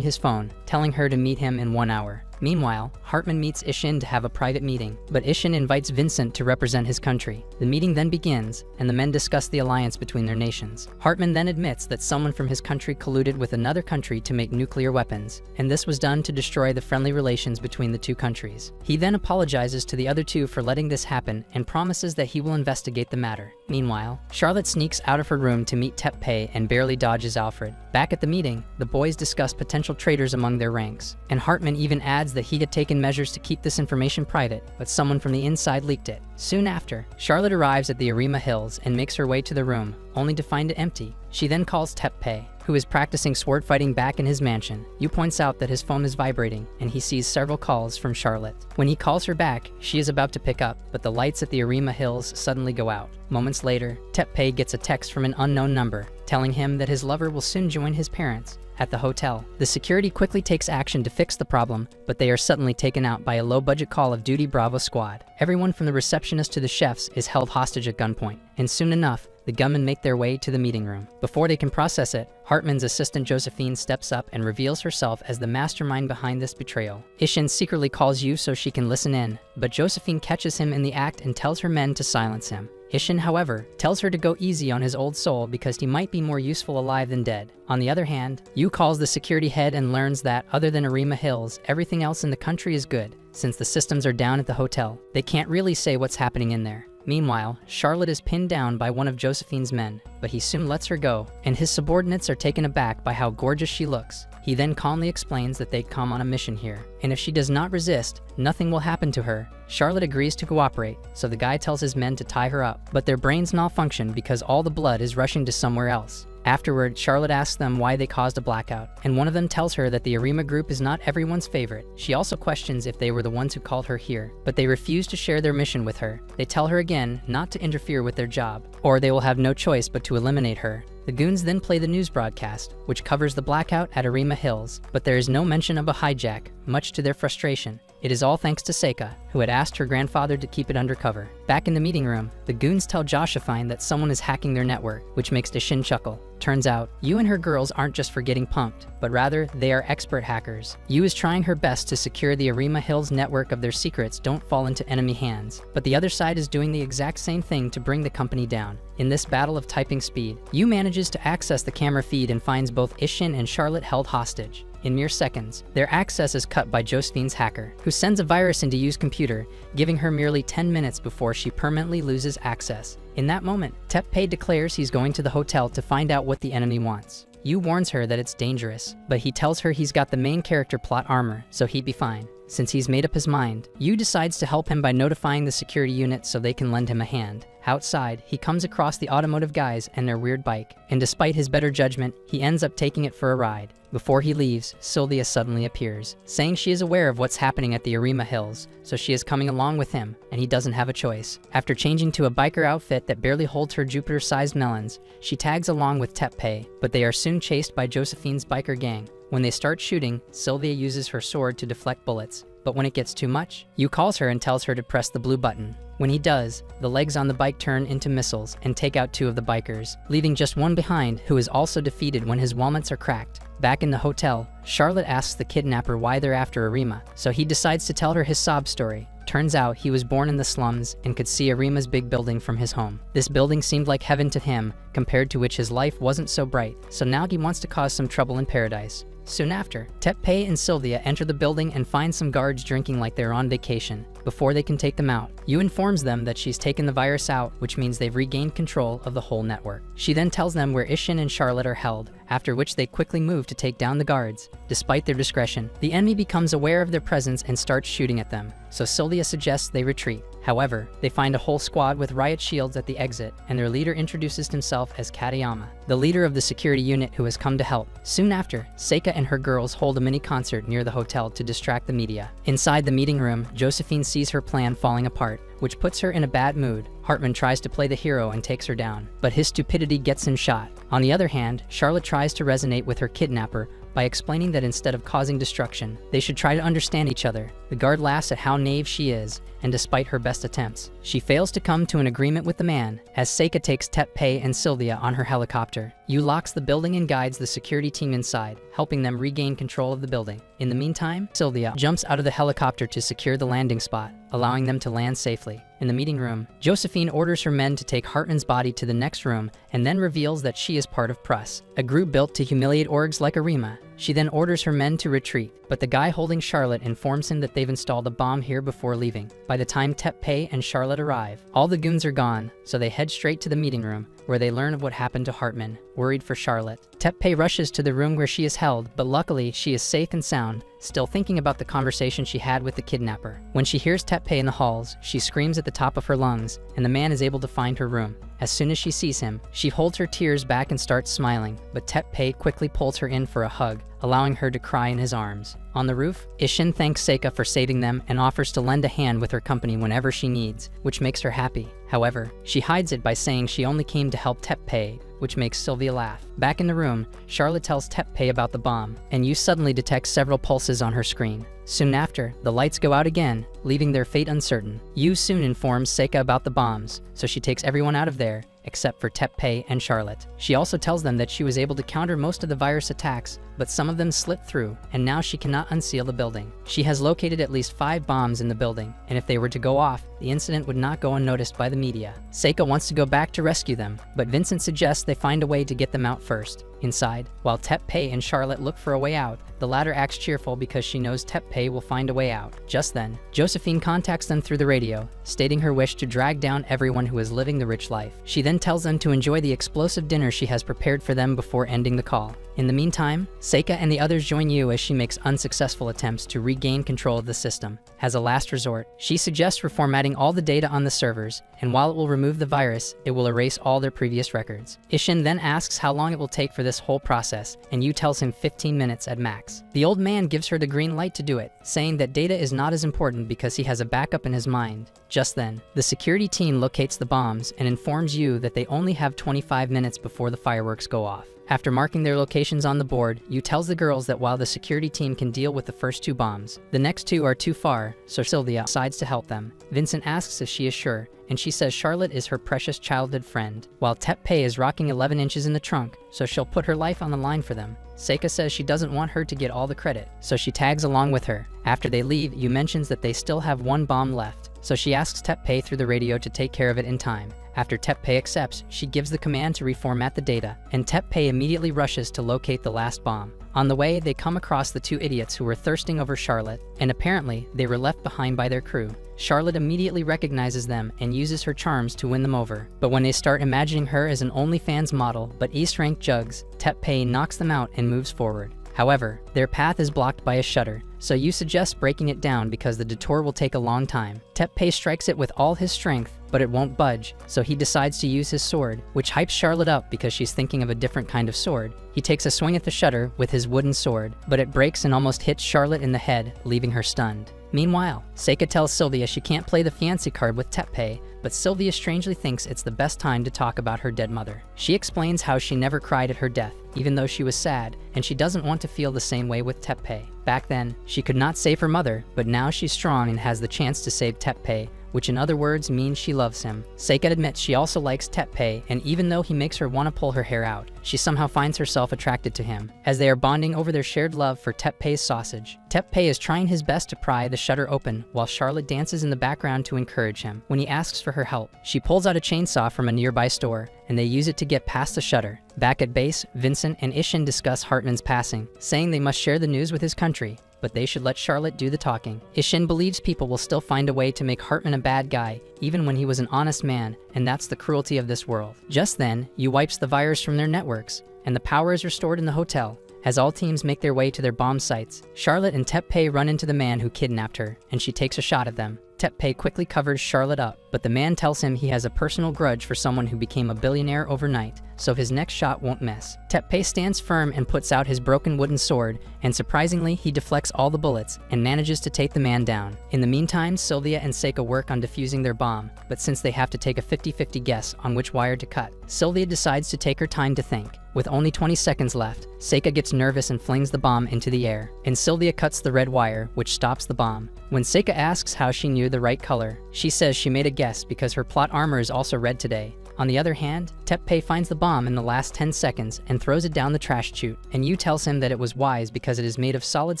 [SPEAKER 1] his phone, telling her to meet him in 1 hour. Meanwhile, Hartman meets Ishin to have a private meeting, but Ishin invites Vincent to represent his country. The meeting then begins, and the men discuss the alliance between their nations. Hartman then admits that someone from his country colluded with another country to make nuclear weapons, and this was done to destroy the friendly relations between the two countries. He then apologizes to the other two for letting this happen and promises that he will investigate the matter. Meanwhile, Charlotte sneaks out of her room to meet Teppei and barely dodges Alfred. Back at the meeting, the boys discuss potential traitors among their ranks, and Hartman even adds that he had taken measures to keep this information private, but someone from the inside leaked it. Soon after, Charlotte arrives at the Arima Hills and makes her way to the room, only to find it empty. She then calls Teppei, who is practicing sword fighting back in his mansion. Yu points out that his phone is vibrating, and he sees several calls from Charlotte. When he calls her back, she is about to pick up, but the lights at the Arima Hills suddenly go out. Moments later, Teppei gets a text from an unknown number, telling him that his lover will soon join his parents at the hotel. The security quickly takes action to fix the problem, but they are suddenly taken out by a low-budget Call of Duty Bravo squad. Everyone from the receptionist to the chefs is held hostage at gunpoint, and soon enough, the gunmen make their way to the meeting room. Before they can process it, Hartman's assistant Josephine steps up and reveals herself as the mastermind behind this betrayal. Ishin secretly calls Yu so she can listen in, but Josephine catches him in the act and tells her men to silence him. Ishin, however, tells her to go easy on his old soul because he might be more useful alive than dead. On the other hand, Yu calls the security head and learns that, other than Arima Hills, everything else in the country is good, since the systems are down at the hotel. They can't really say what's happening in there. Meanwhile, Charlotte is pinned down by one of Josephine's men, but he soon lets her go, and his subordinates are taken aback by how gorgeous she looks. He then calmly explains that they'd come on a mission here, and if she does not resist, nothing will happen to her. Charlotte agrees to cooperate, so the guy tells his men to tie her up, but their brains malfunction because all the blood is rushing to somewhere else. Afterward, Charlotte asks them why they caused a blackout, and one of them tells her that the Arima group is not everyone's favorite. She also questions if they were the ones who called her here, but they refuse to share their mission with her. They tell her again not to interfere with their job, or they will have no choice but to eliminate her. The goons then play the news broadcast, which covers the blackout at Arima Hills, but there is no mention of a hijack, much to their frustration. It is all thanks to Seika, who had asked her grandfather to keep it undercover. Back in the meeting room, the goons tell Josephine that someone is hacking their network, which makes Ishin chuckle. Turns out, Yu and her girls aren't just for getting pumped, but rather, they are expert hackers. Yu is trying her best to secure the Arima Hills network of their secrets don't fall into enemy hands, but the other side is doing the exact same thing to bring the company down. In this battle of typing speed, Yu manages to access the camera feed and finds both Ishin and Charlotte held hostage. In mere seconds, their access is cut by Josephine's hacker, who sends a virus into Yu's computer, giving her merely 10 minutes before she permanently loses access. In that moment, Teppei declares he's going to the hotel to find out what the enemy wants. Yu warns her that it's dangerous, but he tells her he's got the main character plot armor, so he'd be fine. Since he's made up his mind, Yu decides to help him by notifying the security unit so they can lend him a hand. Outside, he comes across the automotive guys and their weird bike, and despite his better judgment, he ends up taking it for a ride. Before he leaves, Sylvia suddenly appears, saying she is aware of what's happening at the Arima Hills, so she is coming along with him, and he doesn't have a choice. After changing to a biker outfit that barely holds her Jupiter-sized melons, she tags along with Teppei, but they are soon chased by Josephine's biker gang. When they start shooting, Sylvia uses her sword to deflect bullets, but when it gets too much, Yu calls her and tells her to press the blue button. When he does, the legs on the bike turn into missiles and take out two of the bikers, leaving just one behind who is also defeated when his walnuts are cracked. Back in the hotel, Charlotte asks the kidnapper why they're after Arima, so he decides to tell her his sob story. Turns out he was born in the slums and could see Arima's big building from his home. This building seemed like heaven to him, compared to which his life wasn't so bright, so now he wants to cause some trouble in paradise. Soon after, Teppei and Sylvia enter the building and find some guards drinking like they're on vacation. before they can take them out. Yu informs them that she's taken the virus out, which means they've regained control of the whole network. She then tells them where Ishin and Charlotte are held, after which they quickly move to take down the guards. Despite their discretion, the enemy becomes aware of their presence and starts shooting at them, so Sylvia suggests they retreat. However, they find a whole squad with riot shields at the exit, and their leader introduces himself as Katayama, the leader of the security unit who has come to help. Soon after, Seika and her girls hold a mini concert near the hotel to distract the media. Inside the meeting room, Josephine sees her plan falling apart, which puts her in a bad mood. Hartman tries to play the hero and takes her down, but his stupidity gets him shot. On the other hand, Charlotte tries to resonate with her kidnapper by explaining that instead of causing destruction, they should try to understand each other. The guard laughs at how naive she is, and despite her best attempts, she fails to come to an agreement with the man, as Seika takes Teppei and Sylvia on her helicopter. Yu locks the building and guides the security team inside, helping them regain control of the building. In the meantime, Sylvia jumps out of the helicopter to secure the landing spot, allowing them to land safely. In the meeting room, Josephine orders her men to take Hartman's body to the next room and then reveals that she is part of Prus, a group built to humiliate orgs like Arima. She then orders her men to retreat, but the guy holding Charlotte informs him that they've installed a bomb here before leaving. By the time Teppei and Charlotte arrive, all the goons are gone, so they head straight to the meeting room, where they learn of what happened to Hartman. Worried for Charlotte, Teppei rushes to the room where she is held, but luckily she is safe and sound, still thinking about the conversation she had with the kidnapper. When she hears Teppei in the halls, she screams at the top of her lungs, and the man is able to find her room. As soon as she sees him, she holds her tears back and starts smiling, but Teppei quickly pulls her in for a hug, allowing her to cry in his arms. On the roof, Ishin thanks Seika for saving them and offers to lend a hand with her company whenever she needs, which makes her happy. However, she hides it by saying she only came to help Teppei, which makes Sylvia laugh. Back in the room, Charlotte tells Teppei about the bomb, and Yu suddenly detects several pulses on her screen. Soon after, the lights go out again, leaving their fate uncertain. Yu soon informs Seika about the bombs, so she takes everyone out of there, except for Teppei and Charlotte. She also tells them that she was able to counter most of the virus attacks, but some of them slipped through, and now she cannot unseal the building. She has located at least 5 bombs in the building, and if they were to go off, the incident would not go unnoticed by the media. Seika wants to go back to rescue them, but Vincent suggests they find a way to get them out first. Inside, while Teppei and Charlotte look for a way out, the latter acts cheerful because she knows Teppei will find a way out. Just then, Josephine contacts them through the radio, stating her wish to drag down everyone who is living the rich life. She then tells them to enjoy the explosive dinner she has prepared for them before ending the call. In the meantime, Seika and the others join Yu as she makes unsuccessful attempts to regain control of the system. As a last resort, she suggests reformatting all the data on the servers, and while it will remove the virus, it will erase all their previous records. Ishin then asks how long it will take for this whole process, and Yu tells him 15 minutes at max. The old man gives her the green light to do it, saying that data is not as important because he has a backup in his mind. Just then, the security team locates the bombs and informs Yu that they only have 25 minutes before the fireworks go off. After marking their locations on the board, Yu tells the girls that while the security team can deal with the first 2 bombs, the next 2 are too far, so Sylvia decides to help them. Vincent asks if she is sure, and she says Charlotte is her precious childhood friend, while Teppei is rocking 11 inches in the trunk, so she'll put her life on the line for them. Seika says she doesn't want her to get all the credit, so she tags along with her. After they leave, Yu mentions that they still have 1 bomb left, so she asks Teppei through the radio to take care of it in time. After Teppei accepts, she gives the command to reformat the data, and Teppei immediately rushes to locate the last bomb. On the way, they come across the 2 idiots who were thirsting over Charlotte, and apparently, they were left behind by their crew. Charlotte immediately recognizes them and uses her charms to win them over. But when they start imagining her as an OnlyFans model but East-ranked jugs, Teppei knocks them out and moves forward. However, their path is blocked by a shutter, so Yu suggests breaking it down because the detour will take a long time. Teppei strikes it with all his strength, but it won't budge, so he decides to use his sword, which hypes Charlotte up because she's thinking of a different kind of sword. He takes a swing at the shutter with his wooden sword, but it breaks and almost hits Charlotte in the head, leaving her stunned. Meanwhile, Seika tells Sylvia she can't play the fiancé card with Teppei, but Sylvia strangely thinks it's the best time to talk about her dead mother. She explains how she never cried at her death, even though she was sad, and she doesn't want to feel the same way with Teppei. Back then, she could not save her mother, but now she's strong and has the chance to save Teppei, which in other words means she loves him. Seika admits she also likes Teppei, and even though he makes her want to pull her hair out, she somehow finds herself attracted to him, as they are bonding over their shared love for Teppei's sausage. Teppei is trying his best to pry the shutter open, while Charlotte dances in the background to encourage him. When he asks for her help, she pulls out a chainsaw from a nearby store, and they use it to get past the shutter. Back at base, Vincent and Ishin discuss Hartman's passing, saying they must share the news with his country. but they should let Charlotte do the talking. Ishin believes people will still find a way to make Hartman a bad guy, even when he was an honest man, and that's the cruelty of this world. Just then, Yu wipes the virus from their networks, and the power is restored in the hotel. As all teams make their way to their bomb sites, Charlotte and Teppei run into the man who kidnapped her, and she takes a shot at them. Teppei quickly covers Charlotte up, but the man tells him he has a personal grudge for someone who became a billionaire overnight, so his next shot won't miss. Teppei stands firm and puts out his broken wooden sword, and surprisingly, he deflects all the bullets and manages to take the man down. In the meantime, Sylvia and Seika work on defusing their bomb, but since they have to take a 50-50 guess on which wire to cut, Sylvia decides to take her time to think. With only 20 seconds left, Seika gets nervous and flings the bomb into the air, and Sylvia cuts the red wire, which stops the bomb. When Seika asks how she knew the right color, she says she made a guess because her plot armor is also red today. On the other hand, Teppei finds the bomb in the last 10 seconds and throws it down the trash chute, and Yu tells him that it was wise because it is made of solid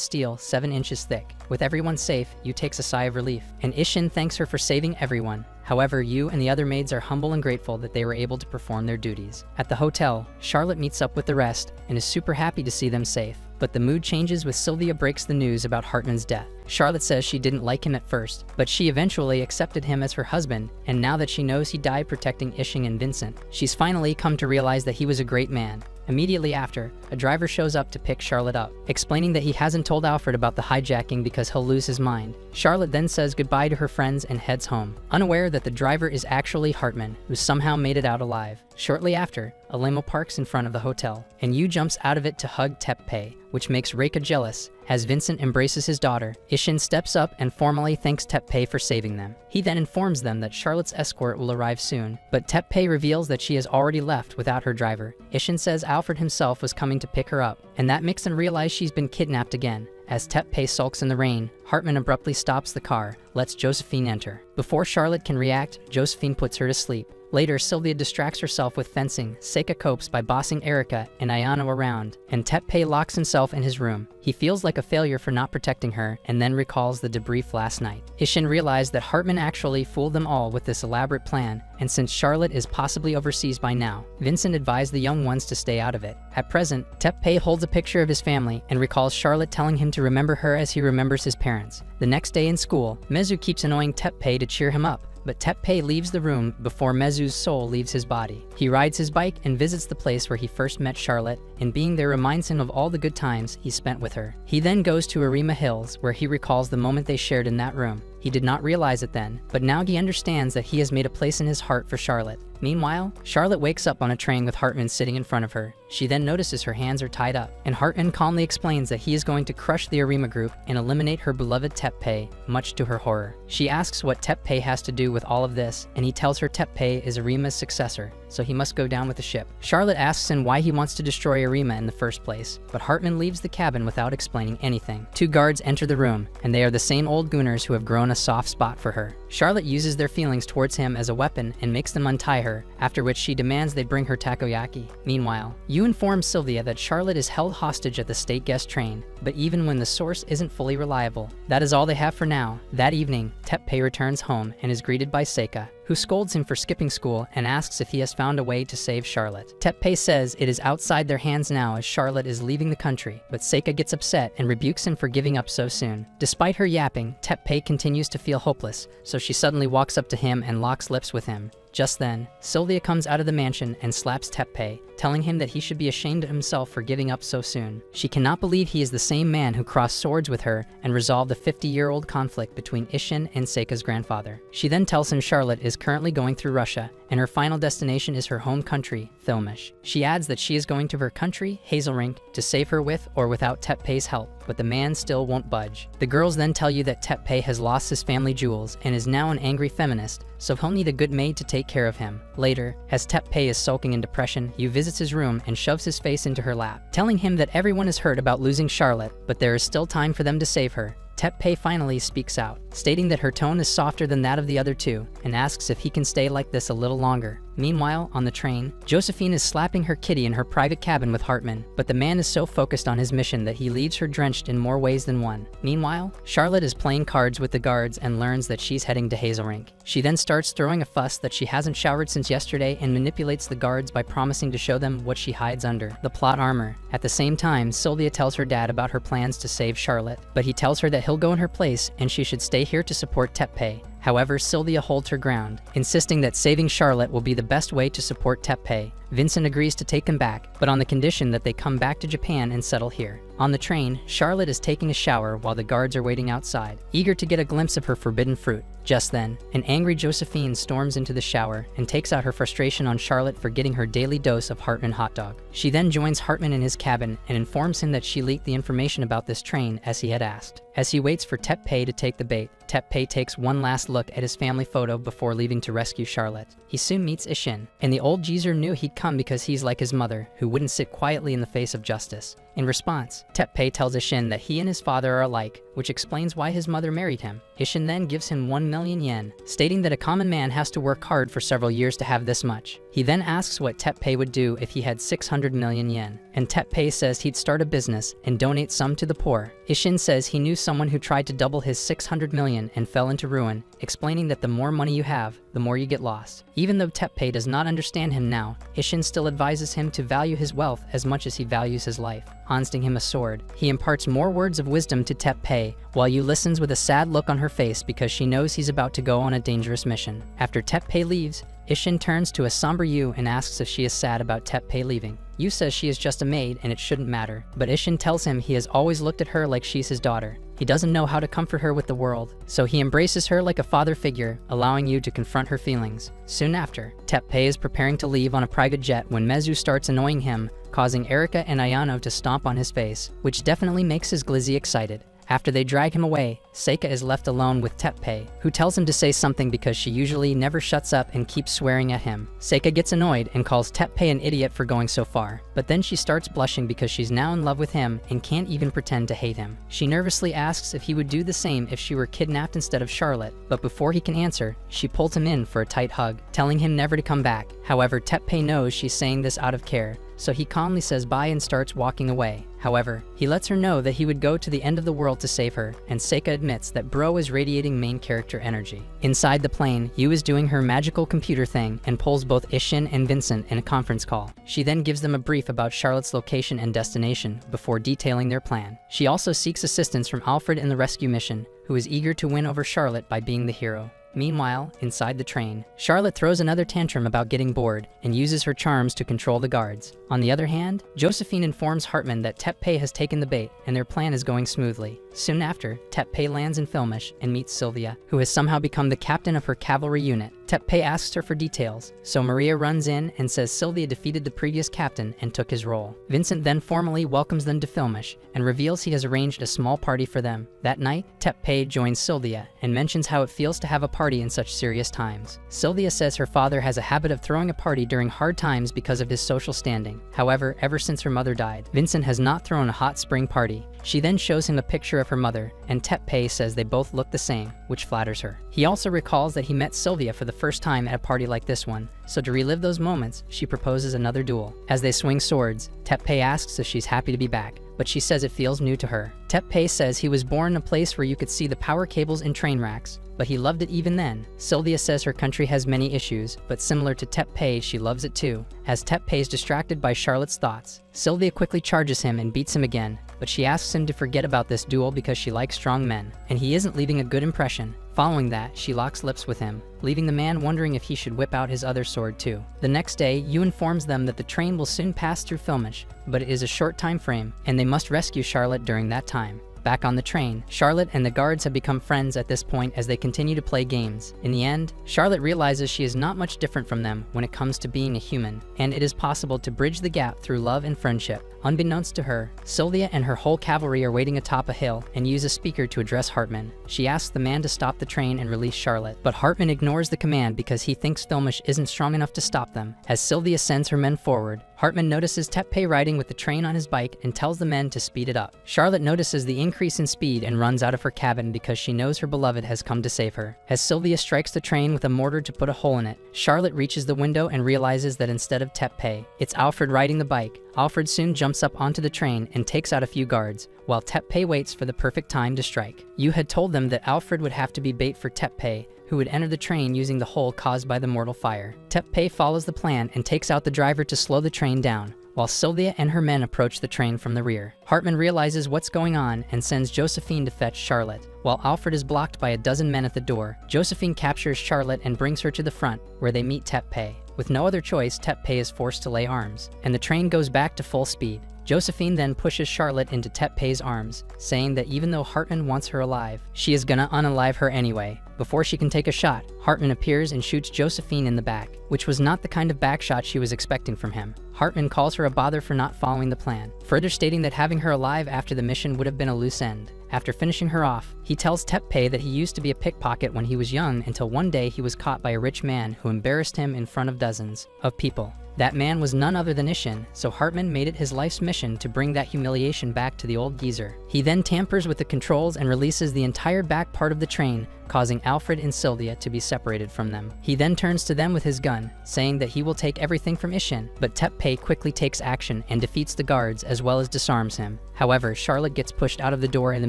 [SPEAKER 1] steel 7 inches thick. With everyone safe, Yu takes a sigh of relief, and Ishin thanks her for saving everyone. However, Yu and the other maids are humble and grateful that they were able to perform their duties. At the hotel, Charlotte meets up with the rest and is super happy to see them safe. But the mood changes with Sylvia breaks the news about Hartman's death. Charlotte says she didn't like him at first, but she eventually accepted him as her husband, and now that she knows he died protecting Ishing and Vincent, she's finally come to realize that he was a great man. Immediately after, a driver shows up to pick Charlotte up, explaining that he hasn't told Alfred about the hijacking because he'll lose his mind. Charlotte then says goodbye to her friends and heads home, unaware that the driver is actually Hartman, who somehow made it out alive. Shortly after, a limo parks in front of the hotel, and Yu jumps out of it to hug Teppei, which makes Reika jealous. As Vincent embraces his daughter, Ishin steps up and formally thanks Teppei for saving them. He then informs them that Charlotte's escort will arrive soon, but Teppei reveals that she has already left without her driver. Ishin says Alfred himself was coming to pick her up, and that makes them realize she's been kidnapped again. As Teppei sulks in the rain, Hartman abruptly stops the car, lets Josephine enter. Before Charlotte can react, Josephine puts her to sleep. Later, Sylvia distracts herself with fencing, Seika copes by bossing Erika and Ayano around, and Teppei locks himself in his room. He feels like a failure for not protecting her, and then recalls the debrief last night. Ishin realized that Hartman actually fooled them all with this elaborate plan, and since Charlotte is possibly overseas by now, Vincent advised the young ones to stay out of it. At present, Teppei holds a picture of his family and recalls Charlotte telling him to remember her as he remembers his parents. The next day in school, Mezu keeps annoying Teppei to cheer him up, but Teppei leaves the room before Mezu's soul leaves his body. He rides his bike and visits the place where he first met Charlotte, and being there reminds him of all the good times he spent with her. He then goes to Arima Hills, where he recalls the moment they shared in that room. He did not realize it then, but now he understands that he has made a place in his heart for Charlotte. Meanwhile, Charlotte wakes up on a train with Hartman sitting in front of her. She then notices her hands are tied up, and Hartman calmly explains that he is going to crush the Arima group and eliminate her beloved Teppei, much to her horror. She asks what Teppei has to do with all of this, and he tells her Teppei is Arima's successor, so he must go down with the ship. Charlotte asks him why he wants to destroy Arima in the first place, but Hartman leaves the cabin without explaining anything. 2 guards enter the room, and they are the same old gooners who have grown a soft spot for her. Charlotte uses their feelings towards him as a weapon and makes them untie her, after which she demands they bring her takoyaki. Meanwhile, Yu informs Sylvia that Charlotte is held hostage at the state guest train, but even when the source isn't fully reliable. That is all they have for now. That evening, Teppei returns home and is greeted by Seika, who scolds him for skipping school and asks if he has found a way to save Charlotte. Teppei says it is outside their hands now as Charlotte is leaving the country, but Seika gets upset and rebukes him for giving up so soon. Despite her yapping, Teppei continues to feel hopeless, so she suddenly walks up to him and locks lips with him. Just then, Sylvia comes out of the mansion and slaps Teppei, telling him that he should be ashamed of himself for giving up so soon. She cannot believe he is the same man who crossed swords with her and resolved the 50-year-old conflict between Ishin and Seika's grandfather. She then tells him Charlotte is currently going through Russia, and her final destination is her home country, Thilmish. She adds that she is going to her country, Hazelrink, to save her with or without Teppei's help, but the man still won't budge. The girls then tell you that Teppei has lost his family jewels and is now an angry feminist, so he'll need a good maid to take care of him. Later, as Teppei is sulking in depression, Yu visits his room and shoves his face into her lap, telling him that everyone has heard about losing Charlotte, but there is still time for them to save her. Teppei finally speaks out, stating that her tone is softer than that of the other two, and asks if he can stay like this a little longer. Meanwhile, on the train, Josephine is slapping her kitty in her private cabin with Hartman, but the man is so focused on his mission that he leaves her drenched in more ways than one. Meanwhile, Charlotte is playing cards with the guards and learns that she's heading to Hazelrink. She then starts throwing a fuss that she hasn't showered since yesterday and manipulates the guards by promising to show them what she hides under the plot armor. At the same time, Sylvia tells her dad about her plans to save Charlotte, but he tells her that he'll go in her place and she should stay here to support Teppei. However, Sylvia holds her ground, insisting that saving Charlotte will be the best way to support Teppei. Vincent agrees to take him back, but on the condition that they come back to Japan and settle here. On the train, Charlotte is taking a shower while the guards are waiting outside, eager to get a glimpse of her forbidden fruit. Just then, an angry Josephine storms into the shower and takes out her frustration on Charlotte for getting her daily dose of Hartman hot dog. She then joins Hartman in his cabin and informs him that she leaked the information about this train as he had asked. As he waits for Teppei to take the bait, Teppei takes one last look at his family photo before leaving to rescue Charlotte. He soon meets Ishin, and the old geezer knew he'd come because he's like his mother, who wouldn't sit quietly in the face of justice. In response, Teppei tells Ishin that he and his father are alike, which explains why his mother married him. Ishin then gives him 1 million yen, stating that a common man has to work hard for several years to have this much. He then asks what Teppei would do if he had 600 million yen, and Teppei says he'd start a business and donate some to the poor. Ishin says he knew someone who tried to double his 600 million and fell into ruin, explaining that the more money you have, the more you get lost. Even though Teppei does not understand him now, Ishin still advises him to value his wealth as much as he values his life. Handing him a sword, he imparts more words of wisdom to Teppei, while Yu listens with a sad look on her face because she knows he's about to go on a dangerous mission. After Teppei leaves, Ishin turns to a somber Yu and asks if she is sad about Teppei leaving. Yu says she is just a maid and it shouldn't matter, but Ishin tells him he has always looked at her like she's his daughter. He doesn't know how to comfort her with the world, so he embraces her like a father figure, allowing Yu to confront her feelings. Soon after, Teppei is preparing to leave on a private jet when Mezu starts annoying him, causing Erika and Ayano to stomp on his face, which definitely makes his glizzy excited. After they drag him away, Seika is left alone with Teppei, who tells him to say something because she usually never shuts up and keeps swearing at him. Seika gets annoyed and calls Teppei an idiot for going so far, but then she starts blushing because she's now in love with him and can't even pretend to hate him. She nervously asks if he would do the same if she were kidnapped instead of Charlotte, but before he can answer, she pulls him in for a tight hug, telling him never to come back. However, Teppei knows she's saying this out of care, so he calmly says bye and starts walking away. However, he lets her know that he would go to the end of the world to save her, and Seika admits that Bro is radiating main character energy. Inside the plane, Yu is doing her magical computer thing and pulls both Ishin and Vincent in a conference call. She then gives them a brief about Charlotte's location and destination before detailing their plan. She also seeks assistance from Alfred in the rescue mission, who is eager to win over Charlotte by being the hero. Meanwhile, inside the train, Charlotte throws another tantrum about getting bored and uses her charms to control the guards. On the other hand, Josephine informs Hartman that Teppei has taken the bait and their plan is going smoothly. Soon after, Teppei lands in Filmish and meets Sylvia, who has somehow become the captain of her cavalry unit. Teppei asks her for details, so Maria runs in and says Sylvia defeated the previous captain and took his role. Vincent then formally welcomes them to Filmish and reveals he has arranged a small party for them. That night, Teppei joins Sylvia and mentions how it feels to have a party in such serious times. Sylvia says her father has a habit of throwing a party during hard times because of his social standing. However, ever since her mother died, Vincent has not thrown a hot spring party. She then shows him a picture of her mother, and Teppei says they both look the same, which flatters her. He also recalls that he met Sylvia for the first time at a party like this one, so to relive those moments, she proposes another duel. As they swing swords, Teppei asks if she's happy to be back, but she says it feels new to her. Teppei says he was born in a place where you could see the power cables and train racks, but he loved it even then. Sylvia says her country has many issues, but similar to Teppei, she loves it too. As Teppei is distracted by Charlotte's thoughts, Sylvia quickly charges him and beats him again, but she asks him to forget about this duel because she likes strong men, and he isn't leaving a good impression. Following that, she locks lips with him, leaving the man wondering if he should whip out his other sword too. The next day, Yu informs them that the train will soon pass through Filmish, but it is a short time frame, and they must rescue Charlotte during that time. Back on the train, Charlotte and the guards have become friends at this point as they continue to play games. In the end, Charlotte realizes she is not much different from them when it comes to being a human, and it is possible to bridge the gap through love and friendship. Unbeknownst to her, Sylvia and her whole cavalry are waiting atop a hill and use a speaker to address Hartman. She asks the man to stop the train and release Charlotte, but Hartman ignores the command because he thinks Filmish isn't strong enough to stop them. As Sylvia sends her men forward, Hartman notices Tepe riding with the train on his bike and tells the men to speed it up. Charlotte notices the increase in speed and runs out of her cabin because she knows her beloved has come to save her. As Sylvia strikes the train with a mortar to put a hole in it, Charlotte reaches the window and realizes that instead of Tepe, it's Alfred riding the bike. Alfred soon jumps up onto the train and takes out a few guards, while Tepe waits for the perfect time to strike. You had told them that Alfred would have to be bait for Tepe, who would enter the train using the hole caused by the mortal fire. Tepe follows the plan and takes out the driver to slow the train down, while Sylvia and her men approach the train from the rear. Hartman realizes what's going on and sends Josephine to fetch Charlotte. While Alfred is blocked by a dozen men at the door, Josephine captures Charlotte and brings her to the front, where they meet Tepe. With no other choice, Tepe is forced to lay arms, and the train goes back to full speed. Josephine then pushes Charlotte into Tepe's arms, saying that even though Hartman wants her alive, she is gonna unalive her anyway. Before she can take a shot, Hartman appears and shoots Josephine in the back, which was not the kind of back shot she was expecting from him. Hartman calls her a bother for not following the plan, further stating that having her alive after the mission would have been a loose end. After finishing her off, he tells Tepe that he used to be a pickpocket when he was young until one day he was caught by a rich man who embarrassed him in front of dozens of people. That man was none other than Ishin, so Hartman made it his life's mission to bring that humiliation back to the old geezer. He then tampers with the controls and releases the entire back part of the train, causing Alfred and Sylvia to be separated from them. He then turns to them with his gun, saying that he will take everything from Ishin, but Tepe quickly takes action and defeats the guards as well as disarms him. However, Charlotte gets pushed out of the door in the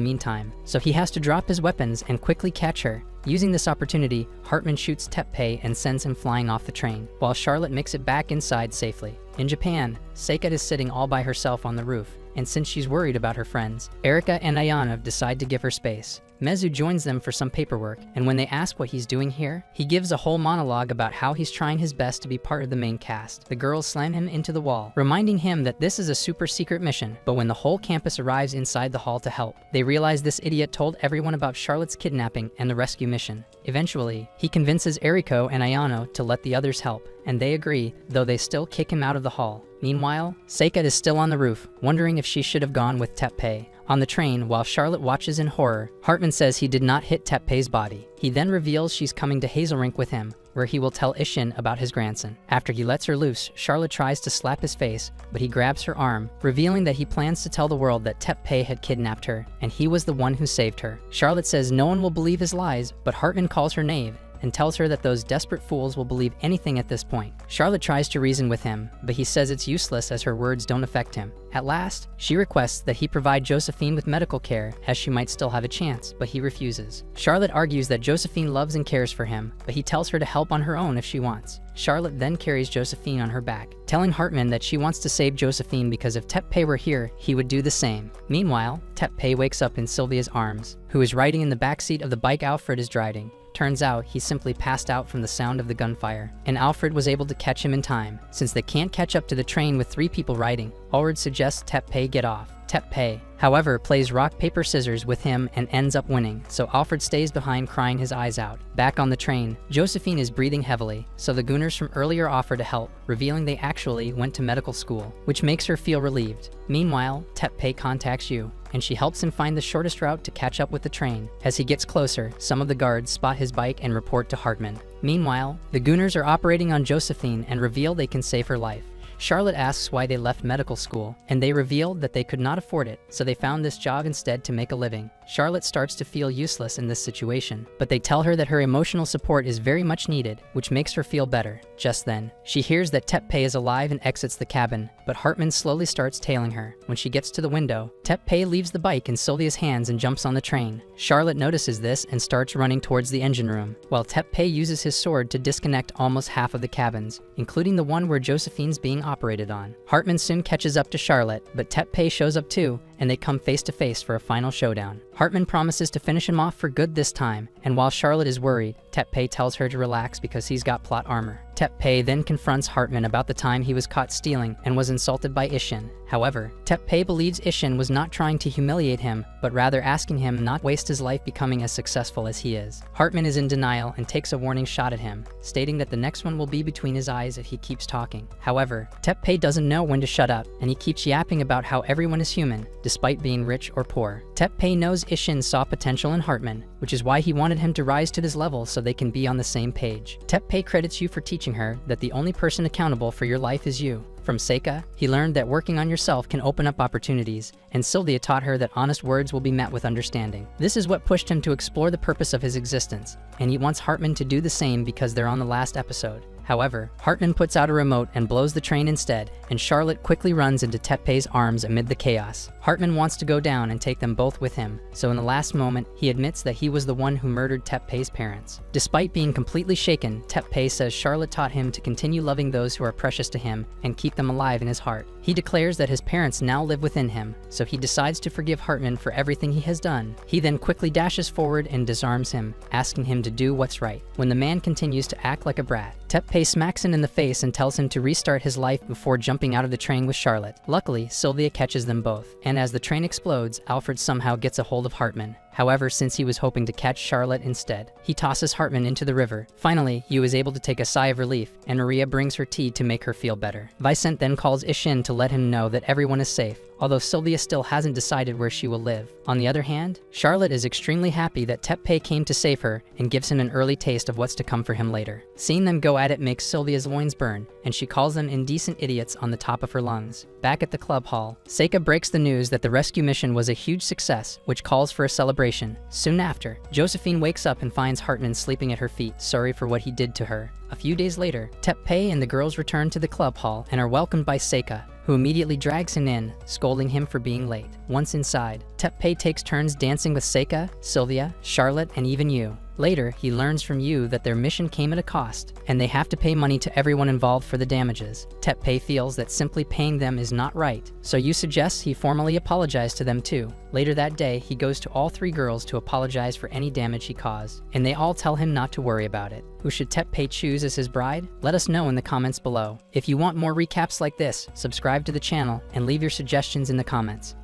[SPEAKER 1] meantime, so he has to drop his weapons and quickly catch her. Using this opportunity, Hartman shoots Tepe and sends him flying off the train, while Charlotte makes it back inside safely. In Japan, Seika is sitting all by herself on the roof, and since she's worried about her friends, Erika and Ayana decide to give her space. Mezu joins them for some paperwork, and when they ask what he's doing here, he gives a whole monologue about how he's trying his best to be part of the main cast. The girls slam him into the wall, reminding him that this is a super secret mission, but when the whole campus arrives inside the hall to help, they realize this idiot told everyone about Charlotte's kidnapping and the rescue mission. Eventually, he convinces Eriko and Ayano to let the others help, and they agree, though they still kick him out of the hall. Meanwhile, Seika is still on the roof, wondering if she should have gone with Tepe. On the train, while Charlotte watches in horror, Hartman says he did not hit Tepe's body. He then reveals she's coming to Hazelrink with him, where he will tell Ishin about his grandson. After he lets her loose, Charlotte tries to slap his face, but he grabs her arm, revealing that he plans to tell the world that Tepe had kidnapped her, and he was the one who saved her. Charlotte says no one will believe his lies, but Hartman calls her knave, and tells her that those desperate fools will believe anything at this point. Charlotte tries to reason with him, but he says it's useless as her words don't affect him. At last, she requests that he provide Josephine with medical care, as she might still have a chance, but he refuses. Charlotte argues that Josephine loves and cares for him, but he tells her to help on her own if she wants. Charlotte then carries Josephine on her back, telling Hartman that she wants to save Josephine because if Tepe were here, he would do the same. Meanwhile, Tepe wakes up in Sylvia's arms, who is riding in the backseat of the bike Alfred is driving. Turns out he simply passed out from the sound of the gunfire, and Alfred was able to catch him in time. Since they can't catch up to the train with 3 people riding, Ulrich suggests Tepe get off. Tepe, however, plays rock, paper, scissors with him and ends up winning, so Alfred stays behind crying his eyes out. Back on the train, Josephine is breathing heavily, so the gooners from earlier offer to help, revealing they actually went to medical school, which makes her feel relieved. Meanwhile, Tepe contacts Yu, and she helps him find the shortest route to catch up with the train. As he gets closer, some of the guards spot his bike and report to Hartman. Meanwhile, the gooners are operating on Josephine and reveal they can save her life. Charlotte asks why they left medical school, and they revealed that they could not afford it, so they found this job instead to make a living. Charlotte starts to feel useless in this situation, but they tell her that her emotional support is very much needed, which makes her feel better. Just then, she hears that Tepe is alive and exits the cabin, but Hartman slowly starts tailing her. When she gets to the window, Tepe leaves the bike in Sylvia's hands and jumps on the train. Charlotte notices this and starts running towards the engine room, while Tepe uses his sword to disconnect almost half of the cabins, including the one where Josephine's being operated on. Hartman soon catches up to Charlotte, but Tepe shows up too, and they come face to face for a final showdown. Hartman promises to finish him off for good this time, and while Charlotte is worried, Teppei tells her to relax because he's got plot armor. Teppei then confronts Hartman about the time he was caught stealing and was insulted by Ishin. However, Teppei believes Ishin was not trying to humiliate him, but rather asking him not waste his life becoming as successful as he is. Hartman is in denial and takes a warning shot at him, stating that the next one will be between his eyes if he keeps talking. However, Teppei doesn't know when to shut up, and he keeps yapping about how everyone is human, despite being rich or poor. Teppei knows Ishin saw potential in Hartman, which is why he wanted him to rise to this level so they can be on the same page. Teppei credits you for teaching her that the only person accountable for your life is you. From Seika, he learned that working on yourself can open up opportunities, and Sylvia taught her that honest words will be met with understanding. This is what pushed him to explore the purpose of his existence, and he wants Hartman to do the same because they're on the last episode. However, Hartman puts out a remote and blows the train instead, and Charlotte quickly runs into Teppei's arms amid the chaos. Hartman wants to go down and take them both with him, so in the last moment, he admits that he was the one who murdered Teppei's parents. Despite being completely shaken, Teppei says Charlotte taught him to continue loving those who are precious to him and keep them alive in his heart. He declares that his parents now live within him, so he decides to forgive Hartman for everything he has done. He then quickly dashes forward and disarms him, asking him to do what's right. When the man continues to act like a brat, Teppei smacks him in the face and tells him to restart his life before jumping out of the train with Charlotte. Luckily, Sylvia catches them both, and as the train explodes, Alfred somehow gets a hold of Hartman. However, since he was hoping to catch Charlotte instead, he tosses Hartman into the river. Finally, Yu is able to take a sigh of relief, and Maria brings her tea to make her feel better. Vicente then calls Ishin to let him know that everyone is safe, although Sylvia still hasn't decided where she will live. On the other hand, Charlotte is extremely happy that Teppei came to save her and gives him an early taste of what's to come for him later. Seeing them go at it makes Sylvia's loins burn, and she calls them indecent idiots on the top of her lungs. Back at the club hall, Seika breaks the news that the rescue mission was a huge success, which calls for a celebration. Soon after, Josephine wakes up and finds Hartman sleeping at her feet, sorry for what he did to her. A few days later, Teppei and the girls return to the club hall and are welcomed by Seika, who immediately drags him in, scolding him for being late. Once inside, Teppei takes turns dancing with Seika, Sylvia, Charlotte, and even Yu. Later, he learns from Yu that their mission came at a cost, and they have to pay money to everyone involved for the damages. Teppei feels that simply paying them is not right, so Yu suggests he formally apologize to them too. Later that day, he goes to all three girls to apologize for any damage he caused, and they all tell him not to worry about it. Who should Teppei choose as his bride? Let us know in the comments below. If you want more recaps like this, subscribe to the channel and leave your suggestions in the comments.